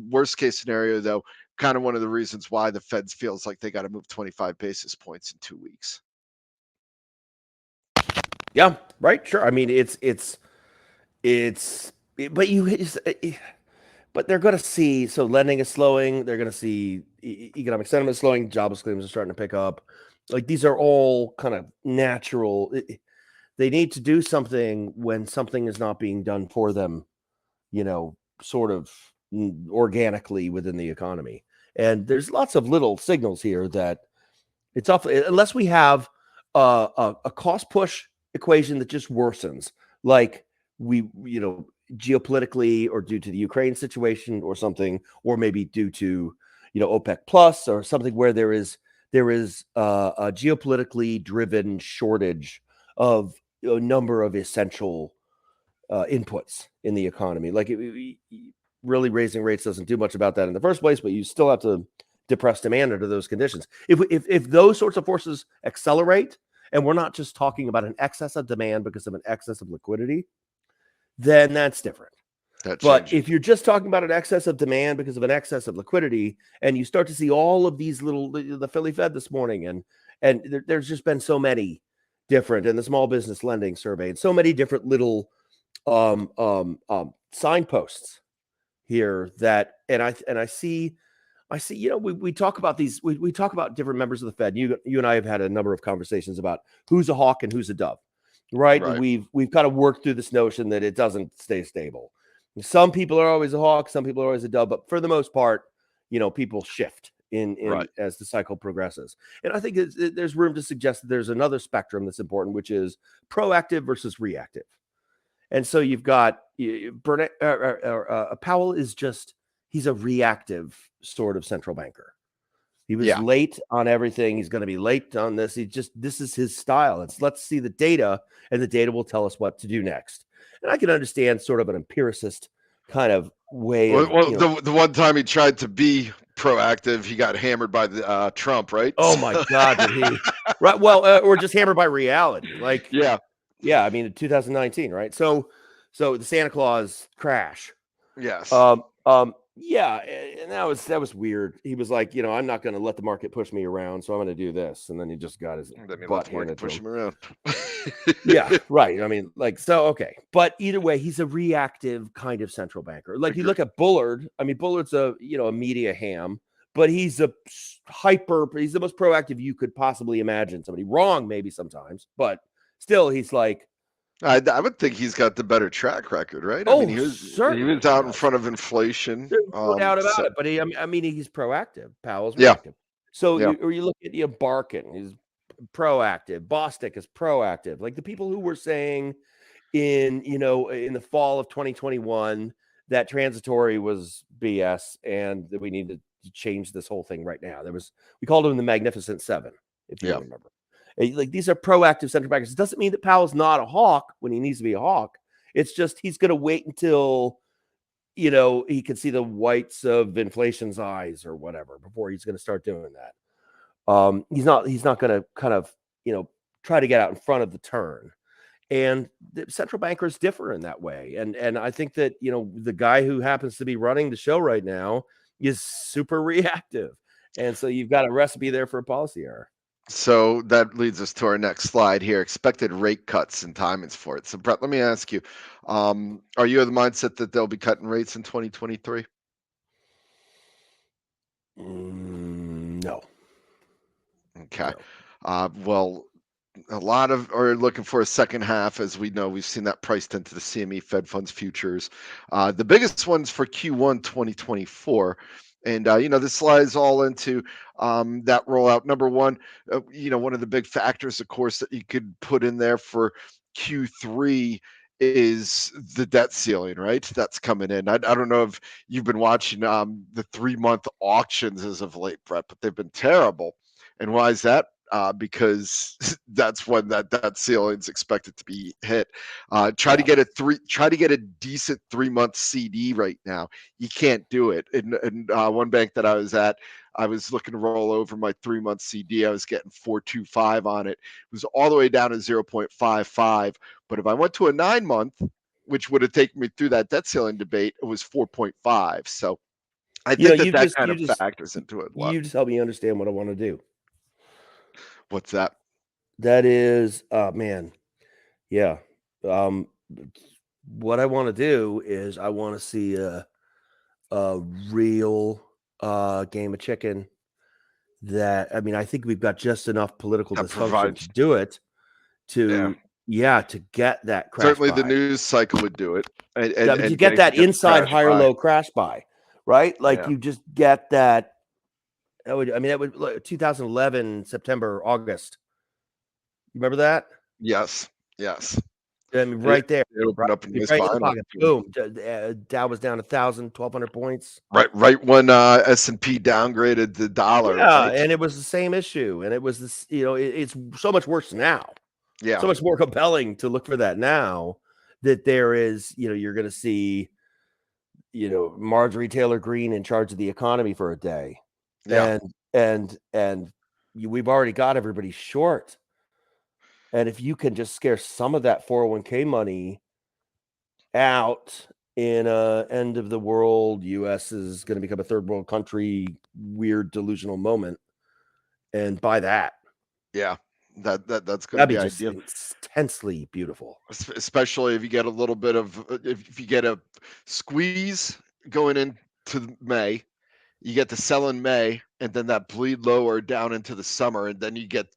worst case scenario, though, kind of one of the reasons why the Fed feels like they got to move 25 basis points in 2 weeks. Yeah, right. Sure. I mean, but they're going to see. So lending is slowing. They're going to see economic sentiment slowing. Jobless claims are starting to pick up. Like these are all kind of natural. They need to do something when something is not being done for them, sort of organically within the economy. And there's lots of little signals here that it's off, unless we have a cost push equation that just worsens, like geopolitically or due to the Ukraine situation or something, or maybe due to, OPEC plus or something where there is a geopolitically driven shortage of a number of essential inputs in the economy. Like really raising rates doesn't do much about that in the first place, but you still have to depress demand under those conditions. If those sorts of forces accelerate, and we're not just talking about an excess of demand because of an excess of liquidity, then that's different. But if you're just talking about an excess of demand because of an excess of liquidity, and you start to see all of these the Philly Fed this morning, and there's just been so many different, and the small business lending survey, and so many different little signposts here that, and I see, we talk about these, we talk about different members of the Fed. You and I have had a number of conversations about who's a hawk and who's a dove, right? And we've kind of worked through this notion that it doesn't stay stable. Some people are always a hawk, some people are always a dove, but for the most part, people shift in as the cycle progresses. And I think there's room to suggest that there's another spectrum that's important, which is proactive versus reactive. And so you've got Powell is just, he's a reactive sort of central banker. He was late on everything. He's going to be late on this. This is his style. Let's see the data, and the data will tell us what to do next. And I can understand sort of an empiricist kind of way. The one time he tried to be proactive, he got hammered by the Trump, right? Oh my God, did he? Right. Well, or just hammered by reality. Like, yeah. I mean, in 2019, right? So the Santa Claus crash. Yes. Yeah, and that was weird. He was like, I'm not going to let the market push me around, so I'm going to do this, and then he just got his butt handed to him. Push him around. Yeah, right. I mean, okay, but either way, he's a reactive kind of central banker. Like you look at Bullard. I mean, Bullard's a media ham, but he's the most proactive you could possibly imagine. Somebody wrong, maybe sometimes, but still, he's like. I would think he's got the better track record, right? Oh, I mean, he was out in front of inflation. No doubt about it. But he's proactive. Powell's reactive. So you look at Barkin, he's proactive. Bostic is proactive. Like the people who were saying in the fall of 2021 that transitory was BS and that we need to change this whole thing right now. We called them the Magnificent Seven, if you remember. Like these are proactive central bankers. It doesn't mean that Powell's not a hawk when he needs to be a hawk. It's just he's going to wait until he can see the whites of inflation's eyes or whatever before he's going to start doing that. He's not going to kind of try to get out in front of the turn. And the central bankers differ in that way. And I think that the guy who happens to be running the show right now is super reactive. And so you've got a recipe there for a policy error. So that leads us to our next slide here, expected rate cuts and timings for it. So Brett, let me ask you, are you of the mindset that they'll be cutting rates in 2023? No. Okay. No. Well, a lot are looking for a second half. As we know, we've seen that priced into the CME Fed Funds futures. The biggest ones for Q1 2024 And this slides all into that rollout. Number one, one of the big factors, of course, that you could put in there for Q3 is the debt ceiling, right? That's coming in. I don't know if you've been watching the 3-month auctions as of late, Brett, but they've been terrible. And why is that? Because that's when that debt ceiling is expected to be hit. Try to get a decent 3-month CD right now. You can't do it. In one bank that I was at, I was looking to roll over my 3-month CD. I was getting 4.25 on it. It was all the way down to 0.55. But if I went to a 9-month, which would have taken me through that debt ceiling debate, it was 4.5. So I think that kind of factors into it. You just help me understand what I want to do. What's that? That is, man, yeah. What I want to do is I want to see a real game of chicken. That, I mean, I think we've got just enough political dysfunction to do it. To get that crash. Certainly, buy. the news cycle would do it. And you get that inside higher low crash buy, right? Like you just get that. That would 2011 September, August. You remember that? Yes. I mean, right there. It opened up in right in the pocket. Boom. Dow was down 1,000, 1,200 points. Right when S&P downgraded the dollar. Yeah, right? and it was the same issue. And it was this, it's so much worse now. Yeah. So much more compelling to look for that now that there is, you're going to see, Marjorie Taylor Greene in charge of the economy for a day. Yeah. And we've already got everybody short. And if you can just scare some of that 401k money out in a end of the world, US is going to become a third world country, weird delusional moment, and buy that. Yeah. That's going to be just ideal. Intensely beautiful, especially if you get a little bit of if you get a squeeze going into May, you get to sell in May, and then that bleed lower down into the summer, and then you get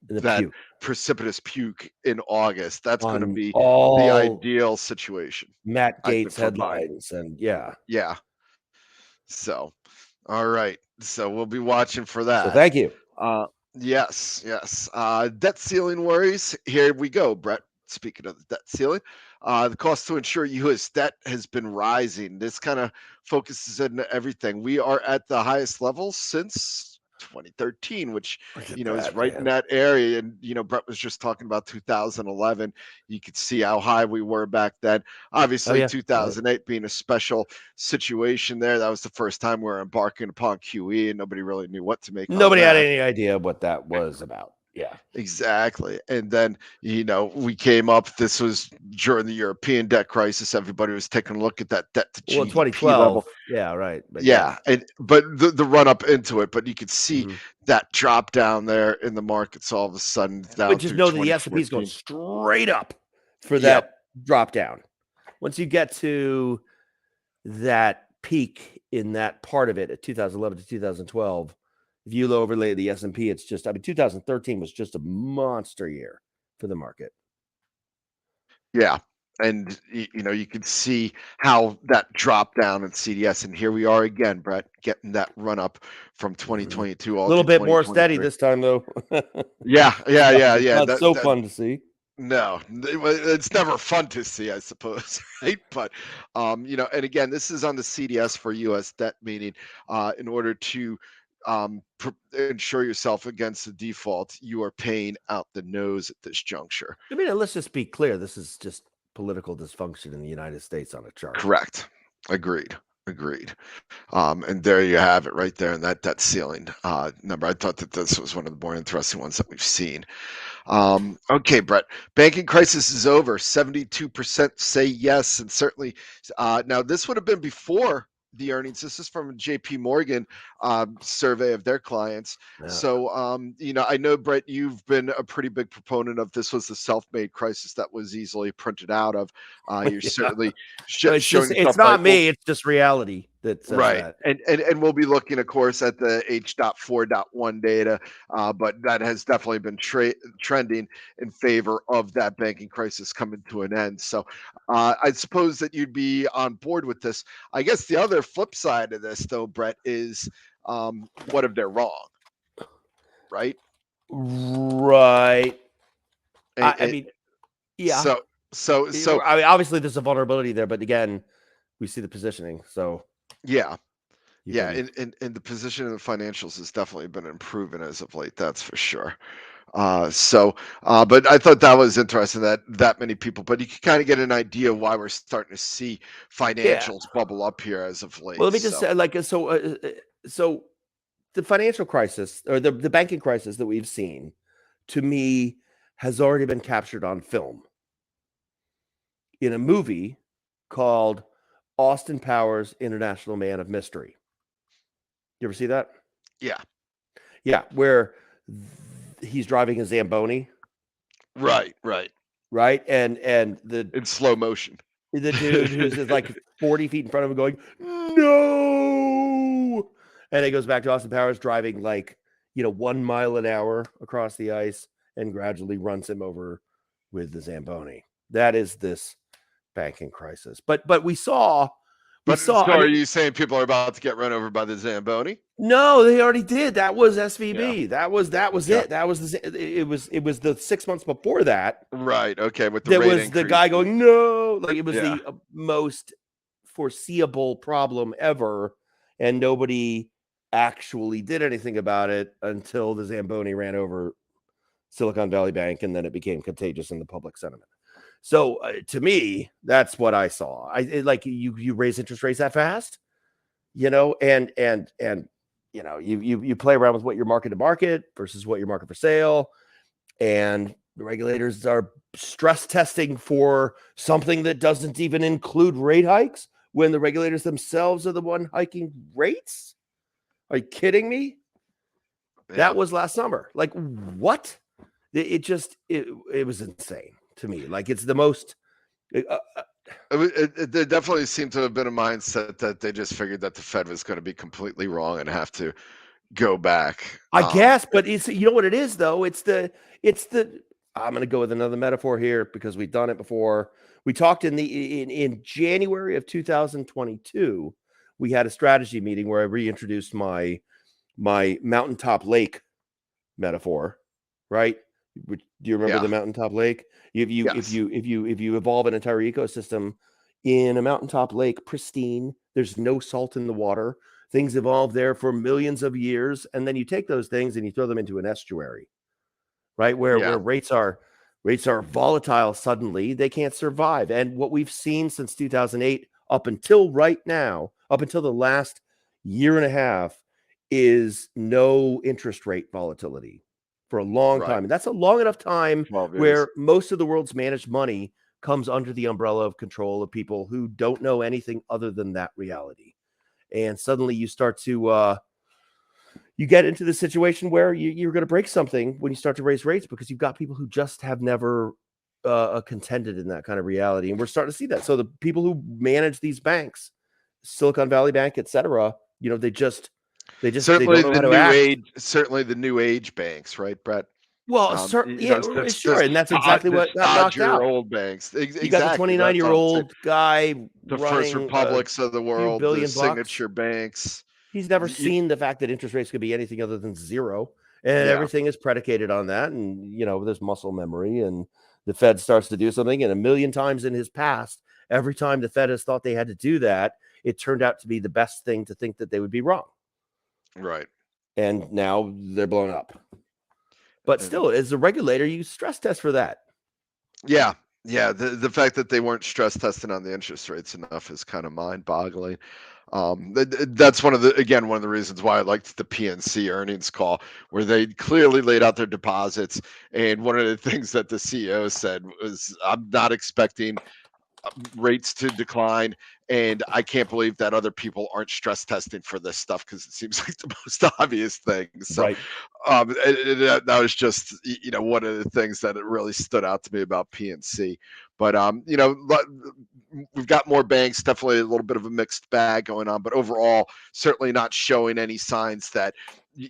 that precipitous puke in August. That's going to be the ideal situation. Matt Gaetz headlines, and yeah. So, all right. So we'll be watching for that. So thank you. Yes. Debt ceiling worries. Here we go, Brett. Speaking of the debt ceiling, the cost to insure U.S. debt has been rising. This kind of focuses on everything. We are at the highest level since 2013, which is right in that area. And Brett was just talking about 2011. You could see how high we were back then. Obviously, 2008 being a special situation there. That was the first time we were embarking upon QE, and nobody really knew what to make. Nobody had any idea what that was about. Yeah, exactly. And then, we came up, this was during the European debt crisis. Everybody was taking a look at that debt to GDP 2012 level. Yeah, right. But but the run up into it, but you could see that drop down there in the markets all of a sudden down. But just know that the S&P is going straight up for that drop down. Once you get to that peak in that part of it at 2011 to 2012, if you overlay the S&P, it's just, 2013 was just a monster year for the market. Yeah. And, you can see how that dropped down in CDS. And here we are again, Brett, getting that run up from 2022. A little bit more steady this time, though. Yeah. That's so fun to see. No, it's never fun to see, I suppose, right? But, and again, this is on the CDS for U.S. debt, meaning in order to insure yourself against the default, you are paying out the nose at this juncture. Let's just be clear. This is just political dysfunction in the United States on a chart. Correct. Agreed. And there you have it right there in that debt ceiling number. I thought that this was one of the more interesting ones that we've seen. Okay, Brett, banking crisis is over. 72% say yes. And certainly now this would have been before the earnings. This is from a JP Morgan survey of their clients. Yeah. So, I know, Brett, you've been a pretty big proponent of this was the self-made crisis that was easily printed out of. You're certainly showing it's not me. It's just reality. that says Right. that. And we'll be looking, of course, at the H.4.1 data, but that has definitely been trending in favor of that banking crisis coming to an end. So I suppose that you'd be on board with this. I guess the other flip side of this, though, Brett, is what if they're wrong? Right. Right. I mean, yeah. So I mean, obviously there's a vulnerability there, but again, we see the positioning. So yeah. yeah, and the position of the financials has definitely been improving as of late. That's for sure. But I thought that was interesting that many people, but you can kind of get an idea why we're starting to see financials bubble up here as of late. Well, let me just say, like, so the financial crisis or the banking crisis that we've seen, to me, has already been captured on film in a movie called Austin Powers International Man of Mystery. You ever see that? Yeah. Yeah, where he's driving a Zamboni. Right. And in slow motion. The dude who's like 40 feet in front of him going, no. And it goes back to Austin Powers driving like, 1 mile an hour across the ice and gradually runs him over with the Zamboni. That is this banking crisis. But we saw. So are you saying people are about to get run over by the Zamboni? No, they already did. That was SVB. Yeah. That was it. That was it was the 6 months before that. Right. Okay. With the there rate was increase. The guy going, no, like it was the most foreseeable problem ever, and nobody actually did anything about it until the Zamboni ran over Silicon Valley Bank, and then it became contagious in the public sentiment. So to me, that's what I saw. Like you raise interest rates that fast, and you play around with what you're market to market versus what you're market for sale, and the regulators are stress testing for something that doesn't even include rate hikes when the regulators themselves are the one hiking rates. Are you kidding me? Yeah. That was last summer. Like, what? It was insane to me. Like, it's the most. There definitely seemed to have been a mindset that they just figured that the Fed was going to be completely wrong and have to go back. I guess, but it's what it is though. It's the. I'm going to go with another metaphor here because we've done it before. We talked in January of 2022. We had a strategy meeting where I reintroduced my mountaintop lake metaphor, right? Do you remember the mountaintop lake? If you evolve an entire ecosystem in a mountaintop lake, pristine, there's no salt in the water. Things evolve there for millions of years, and then you take those things and you throw them into an estuary, right? Where rates are volatile suddenly, they can't survive. And what we've seen since 2008 up until right now, up until the last year and a half, is no interest rate volatility for a long time. And that's a long enough time where most of the world's managed money comes under the umbrella of control of people who don't know anything other than that reality. And suddenly you start to you get into the situation where you're going to break something when you start to raise rates because you've got people who just have never contended in that kind of reality. And we're starting to see that. So the people who manage these banks, Silicon Valley Bank, et cetera, they just certainly they don't know how to act. Certainly the new age banks, right, Brett? Well, sure, and that's exactly what got knocked out. Old banks. You got the 29-year-old guy, the running First Republics of the world, the signature $2 billion. banks. He's never seen the fact that interest rates could be anything other than zero, and everything is predicated on that. And there's muscle memory, and the Fed starts to do something, and a million times in his past, every time the Fed has thought they had to do that, it turned out to be the best thing to think that they would be wrong. Right. And now they're blown up. But still, as a regulator, you stress test for that. Yeah. The fact that they weren't stress testing on the interest rates enough is kind of mind-boggling. That's one of the reasons why I liked the PNC earnings call, where they clearly laid out their deposits. And one of the things that the CEO said was, I'm not expecting rates to decline, and I can't believe that other people aren't stress testing for this stuff because it seems like the most obvious thing. So right. That was just one of the things that it really stood out to me about PNC. But we've got more banks, definitely a little bit of a mixed bag going on, but overall, certainly not showing any signs that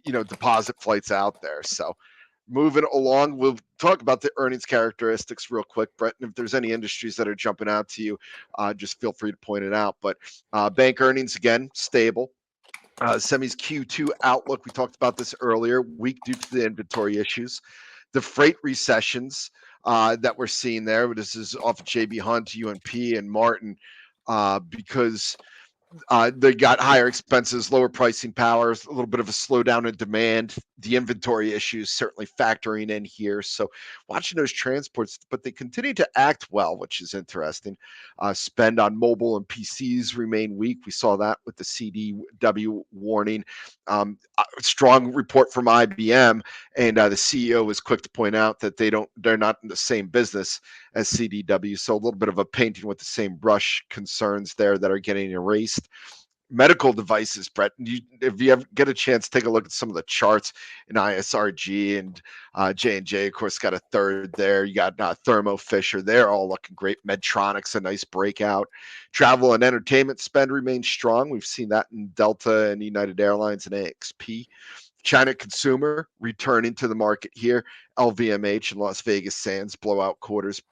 deposit flight's out there. So moving along, we'll talk about the earnings characteristics real quick, Brett. And if there's any industries that are jumping out to you, just feel free to point it out. But bank earnings, again, stable. Semi's Q2 outlook, we talked about this earlier, weak due to the inventory issues. The freight recessions that we're seeing there, this is off of JB Hunt, UNP, and Martin, because they got higher expenses, lower pricing powers, a little bit of a slowdown in demand. The inventory issues certainly factoring in here. So watching those transports, but they continue to act well, which is interesting. Spend on mobile and PCs remain weak. We saw that with the CDW warning. Strong report from IBM, and the CEO was quick to point out that they're not in the same business as CDW. So a little bit of a painting with the same brush concerns there that are getting erased. Medical devices, Brett. If you ever get a chance, take a look at some of the charts in ISRG and J&J, of course, got a third there. You got Thermo Fisher. They're all looking great. Medtronic's a nice breakout. Travel and entertainment spend remains strong. We've seen that in Delta and United Airlines and AXP. China consumer returning to the market here. LVMH and Las Vegas Sands blowout quarters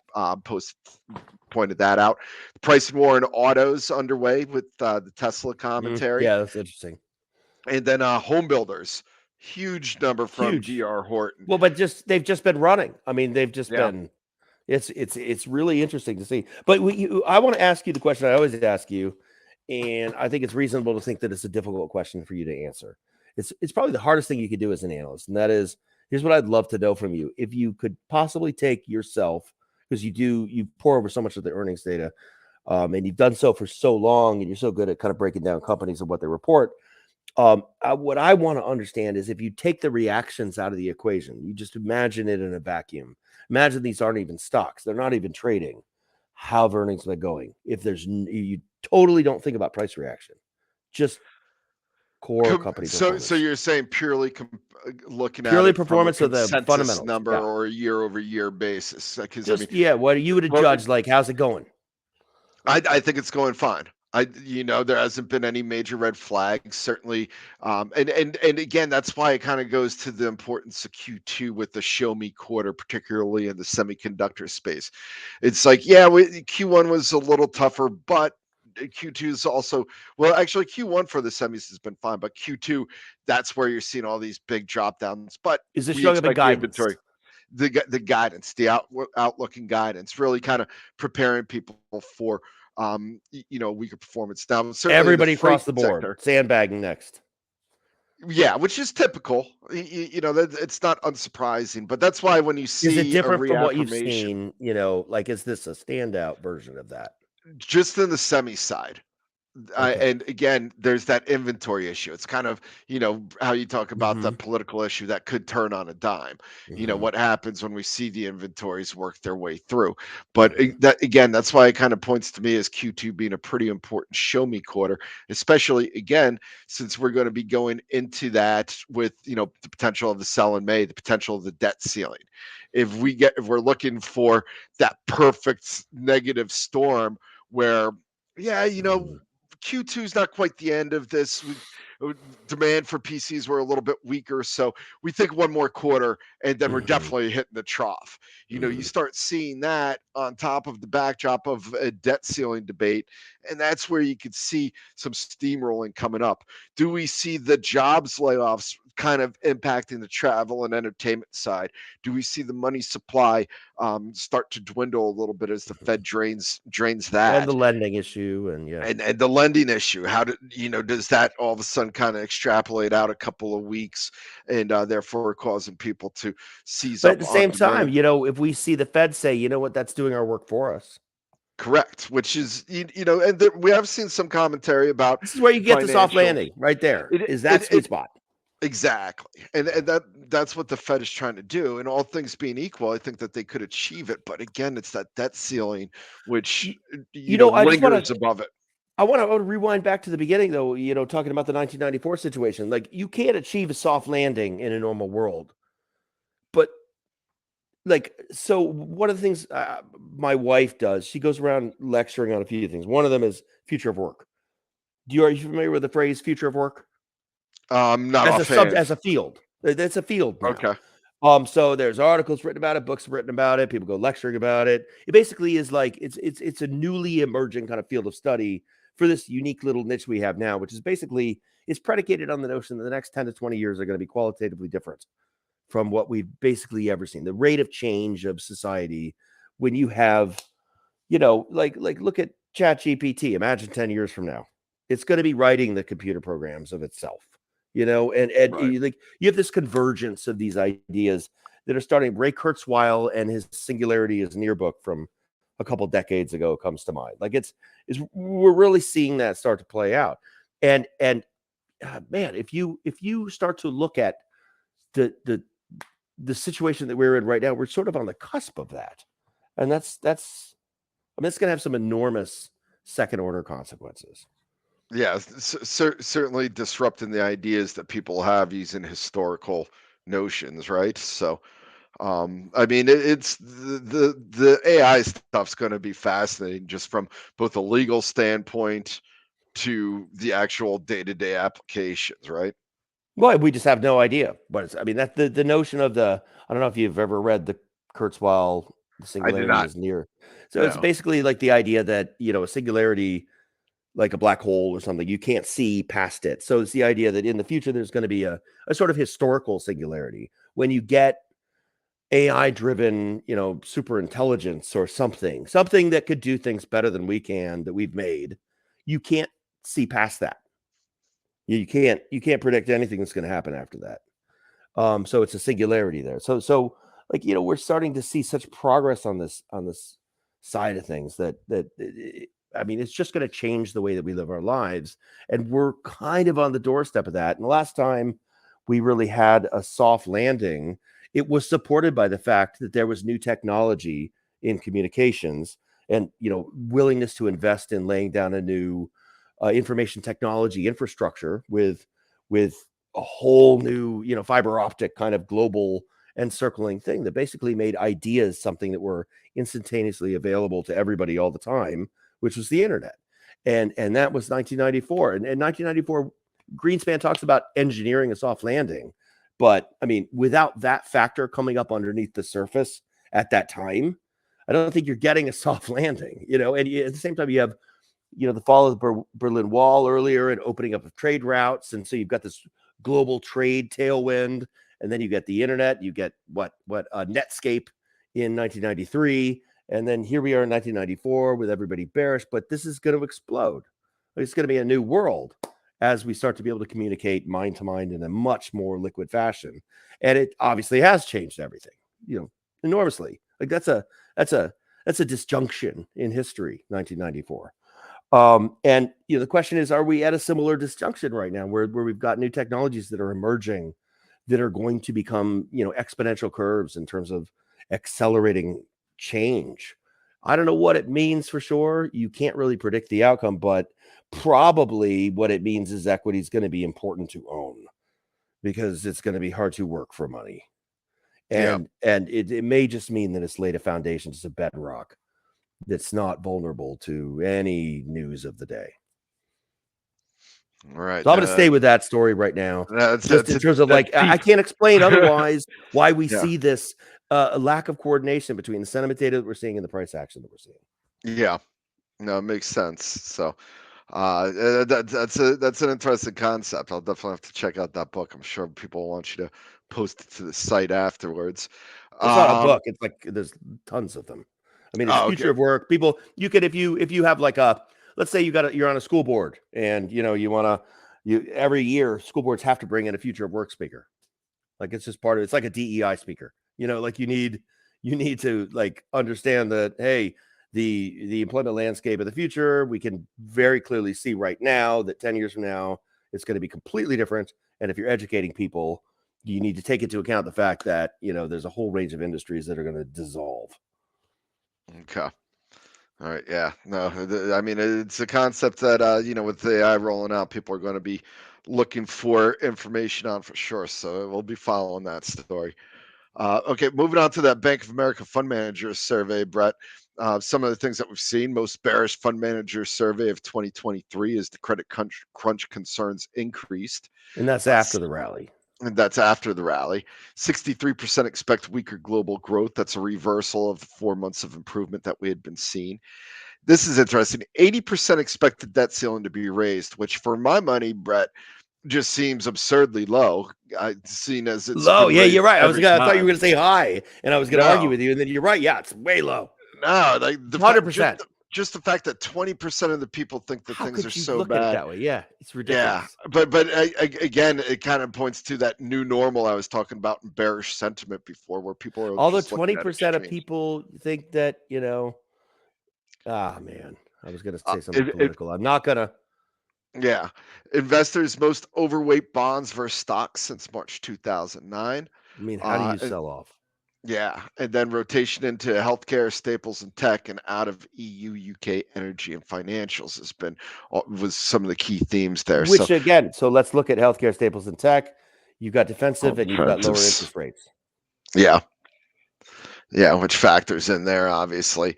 pointed that out. The pricing war in autos underway with the Tesla commentary. Yeah, that's interesting. And then home builders, huge number from Huge. DR Horton. Well, but they've just been running. I mean, they've just been. It's really interesting to see. But I want to ask you the question I always ask you, and I think it's reasonable to think that it's a difficult question for you to answer. It's probably the hardest thing you could do as an analyst, and that is, here's what I'd love to know from you. If you could possibly take yourself, because you pour over so much of the earnings data, and you've done so for so long, and you're so good at kind of breaking down companies and what they report. What I want to understand is if you take the reactions out of the equation, you just imagine it in a vacuum. Imagine these aren't even stocks; they're not even trading. How have earnings been going? If you totally don't think about price reaction, just core company performance. So you're saying purely looking purely at it performance from a of the consensus fundamentals number or a year-over-year basis? Because what you would have judged, like, how's it going? I think it's going fine. There hasn't been any major red flags, certainly. And again, that's why it kind of goes to the importance of Q2 with the show me quarter, particularly in the semiconductor space. It's like, Q1 was a little tougher, but Q2 is also, well, actually Q1 for the semis has been fine, but Q2, that's where you're seeing all these big drop downs. But is this showing up in guidance? The guidance, the outlook and guidance, really kind of preparing people for weaker performance. Now, everybody across the board, sector, sandbagging next. Yeah, which is typical. It's not unsurprising, but that's why when you see is it different from what you've seen? Like, is this a standout version of that? Just in the semi side. And again, there's that inventory issue. It's kind of, how you talk about the political issue that could turn on a dime. What happens when we see the inventories work their way through. But that's why it kind of points to me as Q2 being a pretty important show me quarter, especially again, since we're going to be going into that with, the potential of the sell in May, the potential of the debt ceiling. If we're looking for that perfect negative storm where, Q2 is not quite the end of this. Demand for PCs were a little bit weaker, so we think one more quarter, and then we're definitely hitting the trough. You start seeing that on top of the backdrop of a debt ceiling debate, and that's where you could see some steamrolling coming up. Do we see the jobs layoffs kind of impacting the travel and entertainment side? Do we see the money supply start to dwindle a little bit as the Fed drains that, and the lending issue, and the lending issue? How does that all of a sudden kind of extrapolate out a couple of weeks, and therefore causing people to seize up? But at the same time, if we see the Fed say, you know what, that's doing our work for us. Correct, which is, and we have seen some commentary about this is where you get the soft landing right there. Is that sweet spot? Exactly. And that's what the Fed is trying to do. And all things being equal, I think that they could achieve it. But again, it's that debt ceiling, which, lingers above it. I want to rewind back to the beginning, though, talking about the 1994 situation. Like, you can't achieve a soft landing in a normal world. But like, so one of the things my wife does, she goes around lecturing on a few things. One of them is future of work. Are you familiar with the phrase future of work Not as offhand. a field? That's a field now. Okay. So there's articles written about it, books written about it, people go lecturing about it. It basically is like it's a newly emerging kind of field of study for this unique little niche we have now, which is basically is predicated on the notion that the next 10 to 20 years are going to be qualitatively different from what we've basically ever seen. The rate of change of society when you have, like look at Chat GPT. Imagine 10 years from now, it's going to be writing the computer programs of itself, and Right. like you have this convergence of these ideas that are starting. Ray Kurzweil and his Singularity is Near book from a couple decades ago comes to mind. Like we're really seeing that start to play out. And man, if you start to look at the situation that we're in right now, we're sort of on the cusp of that. And that's I mean, it's going to have some enormous second order consequences. Yeah, certainly disrupting the ideas that people have using historical notions, right? So, I mean, it's the AI stuff's going to be fascinating, just from both a legal standpoint to the actual day-to-day applications, right? Well, we just have no idea what it's. I mean, that's the notion of I don't know if you've ever read the Kurzweil, the I do Singularity not is Near. So it's know. basically like the idea that, a singularity, like a black hole or something, you can't see past it. So it's the idea that in the future, there's going to be a sort of historical singularity when you get AI driven, super intelligence or something that could do things better than we can, that we've made. You can't see past that. You can't predict anything that's going to happen after that. So it's a singularity there. So like, we're starting to see such progress on this side of things that I mean, it's just going to change the way that we live our lives, and we're kind of on the doorstep of that. And the last time we really had a soft landing, it was supported by the fact that there was new technology in communications and, willingness to invest in laying down a new information technology infrastructure with a whole new, fiber optic kind of global encircling thing that basically made ideas something that were instantaneously available to everybody all the time, which was the internet. And that was 1994. And in 1994, Greenspan talks about engineering a soft landing. But I mean, without that factor coming up underneath the surface at that time, I don't think you're getting a soft landing, and at the same time, you have the fall of the Berlin Wall earlier and opening up of trade routes. And so you've got this global trade tailwind. And then you get the internet, you get Netscape in 1993. And then here we are in 1994 with everybody bearish, but this is going to explode. It's going to be a new world as we start to be able to communicate mind to mind in a much more liquid fashion. And it obviously has changed everything, enormously. Like that's a disjunction in history, 1994. And the question is, are we at a similar disjunction right now where we've got new technologies that are emerging that are going to become, exponential curves in terms of accelerating change? I don't know what it means for sure. You can't really predict the outcome, but probably what it means is equity is going to be important to own because it's going to be hard to work for money. Yeah. And it may just mean that it's laid a foundation, it's a bedrock that's not vulnerable to any news of the day. All right. So I'm going to stay with that story right now, just in terms of that's like, I deep. can't explain otherwise why we Yeah. see this lack of coordination between the sentiment data that we're seeing and the price action that we're seeing. Yeah. No, it makes sense. So, that's an interesting concept. I'll definitely have to check out that book. I'm sure people want you to post it to the site afterwards. It's not a book. It's like there's tons of them. I mean, it's Oh, future okay. of work. People, you could, if you have like let's say you're on a school board and you want to, every year school boards have to bring in a future of work speaker. Like it's just part of it's like a DEI speaker. Like you need to like understand that, hey, the employment landscape of the future, we can very clearly see right now that 10 years from now it's going to be completely different. And if you're educating people, you need to take into account the fact that there's a whole range of industries that are going to dissolve. Okay. All right. Yeah. No, I mean, it's a concept that, with the AI rolling out, people are going to be looking for information on for sure. So we'll be following that story. Okay, moving on to that Bank of America fund manager survey, Brett. Some of the things that we've seen, most bearish fund manager survey of 2023 is the credit crunch concerns increased. And that's after the rally. And that's after the rally. 63% expect weaker global growth. That's a reversal of the 4 months of improvement that we had been seeing. This is interesting. 80% expect the debt ceiling to be raised, which for my money, Brett, just seems absurdly low. Seen as it's Low. been Yeah, raised you're right. every I thought you were time. going to say high, and I was going to argue No, with you, and then you're right. Yeah, it's way low. no, like the fact, 100%. just the fact that 20% of the people think that How things are could you so look at it bad. that way? Yeah, it's Yeah, ridiculous. but again, it kind of points to that new normal I was talking about in bearish sentiment before, where people are Although just looking at 20% of extremes. people think that, man, I was going to Uh, say something it, political. I'm not going to. yeah, investors most overweight bonds versus stocks since March 2009. I mean, how do you And sell off? yeah, and then rotation into healthcare, staples, and tech, and out of EU, UK energy and financials has been was some of the key themes there. So, Which again, so let's look at healthcare, staples, and tech. You've got defensive and you've got lower defensives. interest rates. Yeah, yeah, which factors in there, obviously.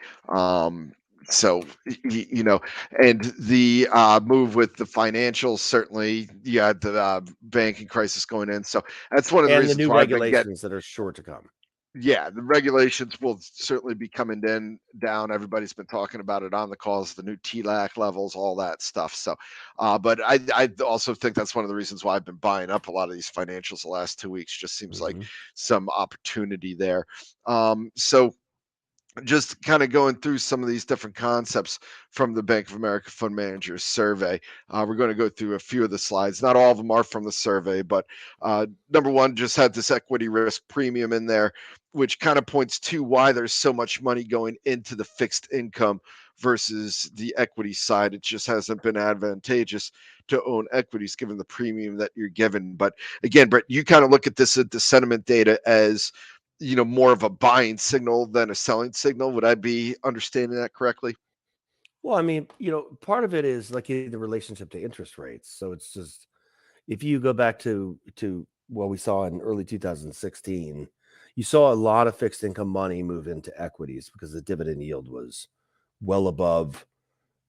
So and the move with the financials, certainly you had the banking crisis going in. So that's one of the And the reasons new why I've been getting. regulations that are sure to come. Yeah, the regulations will certainly be coming down. Everybody's been talking about it on the calls, the new TLAC levels, all that stuff. So, but I also think that's one of the reasons why I've been buying up a lot of these financials the last 2 weeks. Just seems like some opportunity there. So just kind of going through some of these different concepts from the Bank of America Fund Managers survey. We're going to go through a few of the slides. Not all of them are from the survey, but number one just had this equity risk premium in there, which kind of points to why there's so much money going into the fixed income versus the equity side. It just hasn't been advantageous to own equities given the premium that you're given. But again, Brett, you kind of look at this at the sentiment data as more of a buying signal than a selling signal. Would I be understanding that correctly? Well, I mean, part of it is like the relationship to interest rates. So it's just if you go back to what we saw in early 2016, you saw a lot of fixed income money move into equities because the dividend yield was well above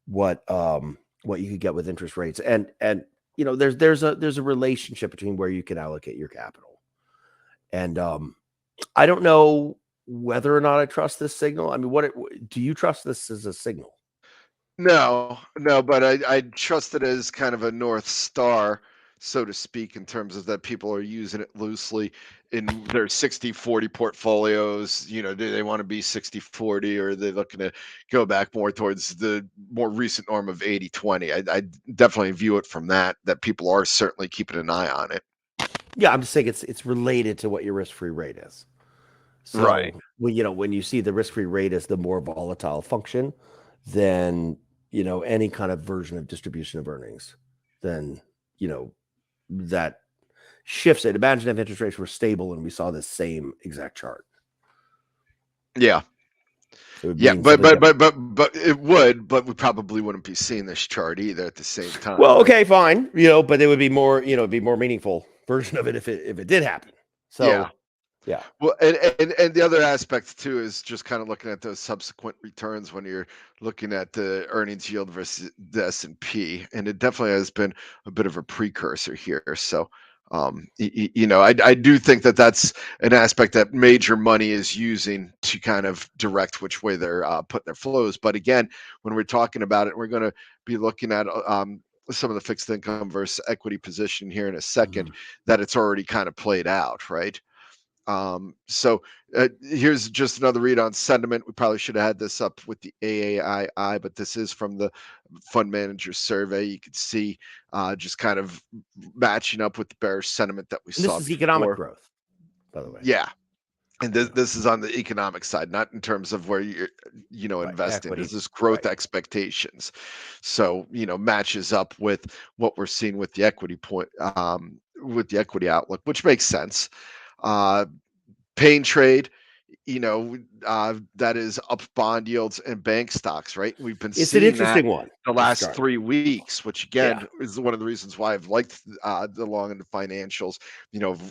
what you could get with interest rates. And there's a relationship between where you can allocate your capital. And I don't know whether or not I trust this signal. I mean, do you trust this as a signal? No, but I trust it as kind of a North Star, so to speak, in terms of that people are using it loosely in their 60-40 portfolios. Do they want to be 60-40 or are they looking to go back more towards the more recent norm of 80-20? I definitely view it from that people are certainly keeping an eye on it. Yeah, I'm just saying it's related to what your risk-free rate is. So Right. when you see the risk-free rate as the more volatile function, then any kind of version of distribution of earnings, then that shifts it. Imagine if interest rates were stable and we saw the same exact chart. Yeah. Yeah, but it would, but we probably wouldn't be seeing this chart either at the same time. Well, okay, fine, but it would be more, it'd be more meaningful version of it if it did happen. So yeah. Well, and the other aspect too is just kind of looking at those subsequent returns when you're looking at the earnings yield versus the S&P, and it definitely has been a bit of a precursor here. So, I do think that that's an aspect that major money is using to kind of direct which way they're putting their flows. But again, when we're talking about it, we're going to be looking at some of the fixed income versus equity position here in a second. That it's already kind of played out, right? So here's just another read on sentiment. We probably should have had this up with the AAII, but this is from the fund manager survey. You can see just kind of matching up with the bearish sentiment that we saw. This is economic growth, by the way. Yeah. And this is on the economic side, not in terms of where you're, investing. Equity. This is growth expectations. So, matches up with what we're seeing with the equity with the equity outlook, which makes sense. Pain trade, that is up bond yields and bank stocks, right? We've been It's an seeing that interesting one. the to last start. 3 weeks, which Yeah. again is one of the reasons why I've liked the long and the financials.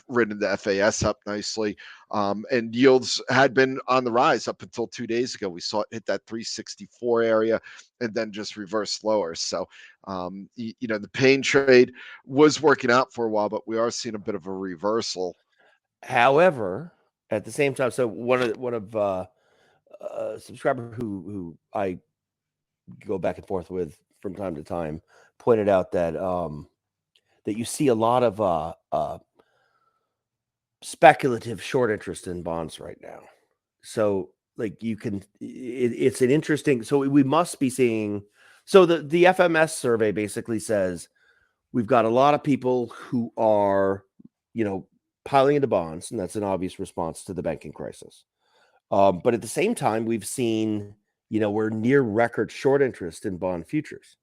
Ridden the FAS up nicely, and yields had been on the rise up until 2 days ago. We saw it hit that 364 area and then just reverse lower. So, the pain trade was working out for a while, but we are seeing a bit of a reversal. However, at the same time, so one of a subscriber who I go back and forth with from time to time pointed out that that you see a lot of speculative short interest in bonds right now. So like it's an interesting, so we must be seeing, so the FMS survey basically says we've got a lot of people who are, piling into bonds, and that's an obvious response to the banking crisis. But at the same time, we've seen, we're near record short interest in bond futures.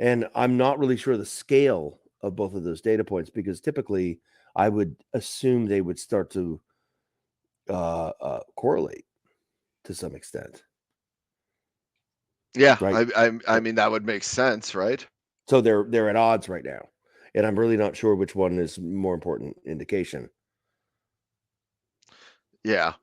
And I'm not really sure the scale of both of those data points, because typically I would assume they would start to correlate to some extent. Yeah, Right. I mean that would make sense, right? So they're at odds right now. And I'm really not sure which one is more important indication. Yeah.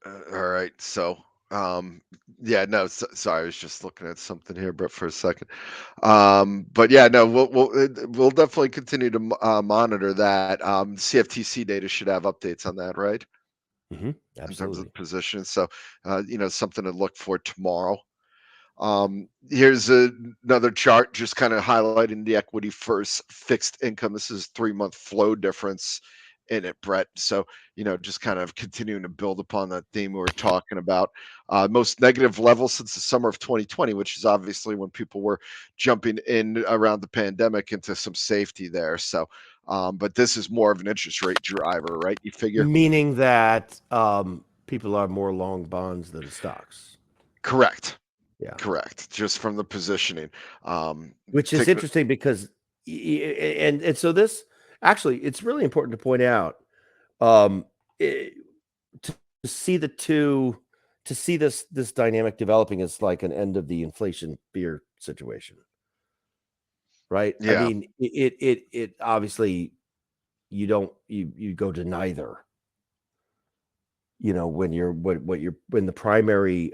All right. So, yeah, no, sorry, I was just looking at something here, but for a second. But yeah, no, we'll definitely continue to monitor that. CFTC data should have updates on that, right? In terms of Absolutely. position. So, something to look for tomorrow. Here's another chart just kind of highlighting the equity first fixed income. This is 3-month flow difference in it, Brett. So, just kind of continuing to build upon that theme we were talking about. Most negative level since the summer of 2020, which is obviously when people were jumping in around the pandemic into some safety there. So, but this is more of an interest rate driver, right? You figure? Meaning that people are more long bonds than stocks. Correct. Yeah. Correct. Just from the positioning. Which is interesting because, and so this, actually, it's really important to point out, to see to see this dynamic developing is like an end of the inflation fear situation, right? I Yeah. mean, it obviously you don't you go to neither, when you're when the primary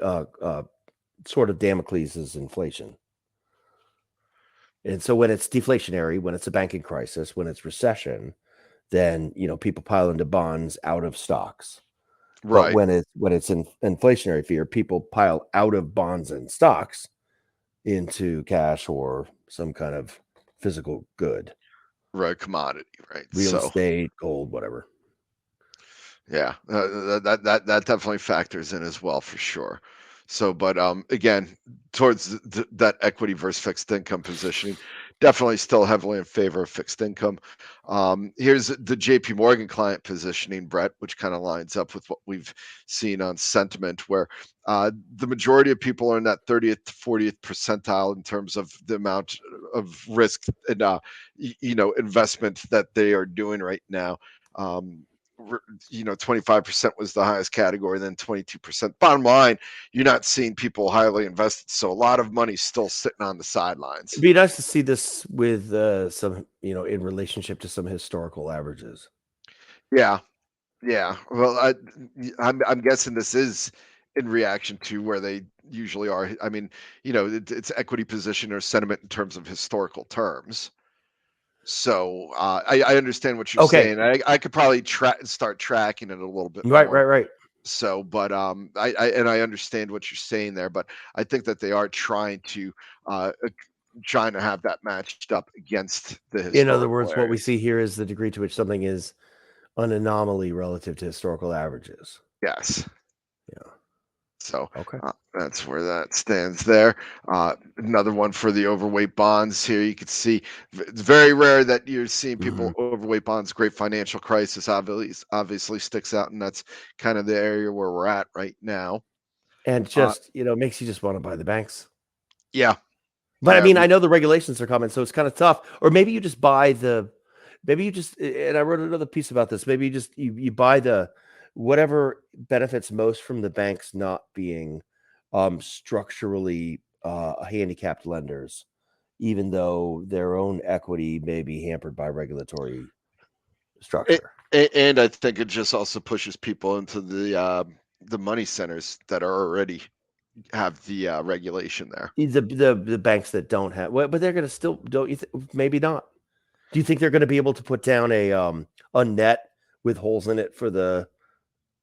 sort of Damocles is inflation. And so when it's deflationary, when it's a banking crisis, when it's recession, then people pile into bonds out of stocks. But Right. when it's inflationary fear, people pile out of bonds and stocks into cash or some kind of physical good, Right. Commodity. Right. real So, estate, gold, whatever. yeah, that definitely factors in as well for sure. So, but again, towards that equity versus fixed income positioning, definitely still heavily in favor of fixed income. Here's the JP Morgan client positioning, Brett, which kind of lines up with what we've seen on sentiment, where the majority of people are in that 30th to 40th percentile in terms of the amount of risk and investment that they are doing right now. 25% was the highest category, then 22%. Bottom line, you're not seeing people highly invested, so a lot of money's still sitting on the sidelines. It'd be nice to see this with some, in relationship to some historical averages. Yeah, yeah. Well, I'm guessing this is in reaction to where they usually are. I mean, it's equity position or sentiment in terms of historical terms. So I understand what you're Okay. saying. I could probably start tracking it a little bit Right, more. right. So, but I understand what you're saying there, but I think that they are trying to have that matched up against the In other historical words, what we areas. see here is the degree to which something is an anomaly relative to historical averages. Yes. Yeah. So Okay. that's where that stands there. Another one for the overweight bonds here. You can see it's very rare that you're seeing people overweight bonds. Great financial crisis obviously sticks out, and that's kind of the area where we're at right now. And just, it makes you just want to buy the banks. Yeah. But I Yeah, mean, I know the regulations are coming, so it's kind of tough. Or maybe you just buy and I wrote another piece about this. Maybe you buy whatever benefits most from the banks not being structurally handicapped lenders, even though their own equity may be hampered by regulatory structure. And I think it just also pushes people into the money centers that are already have the regulation there. The banks that don't have, well, but they're going to still, don't you maybe not. Do you think they're going to be able to put down a net with holes in it for the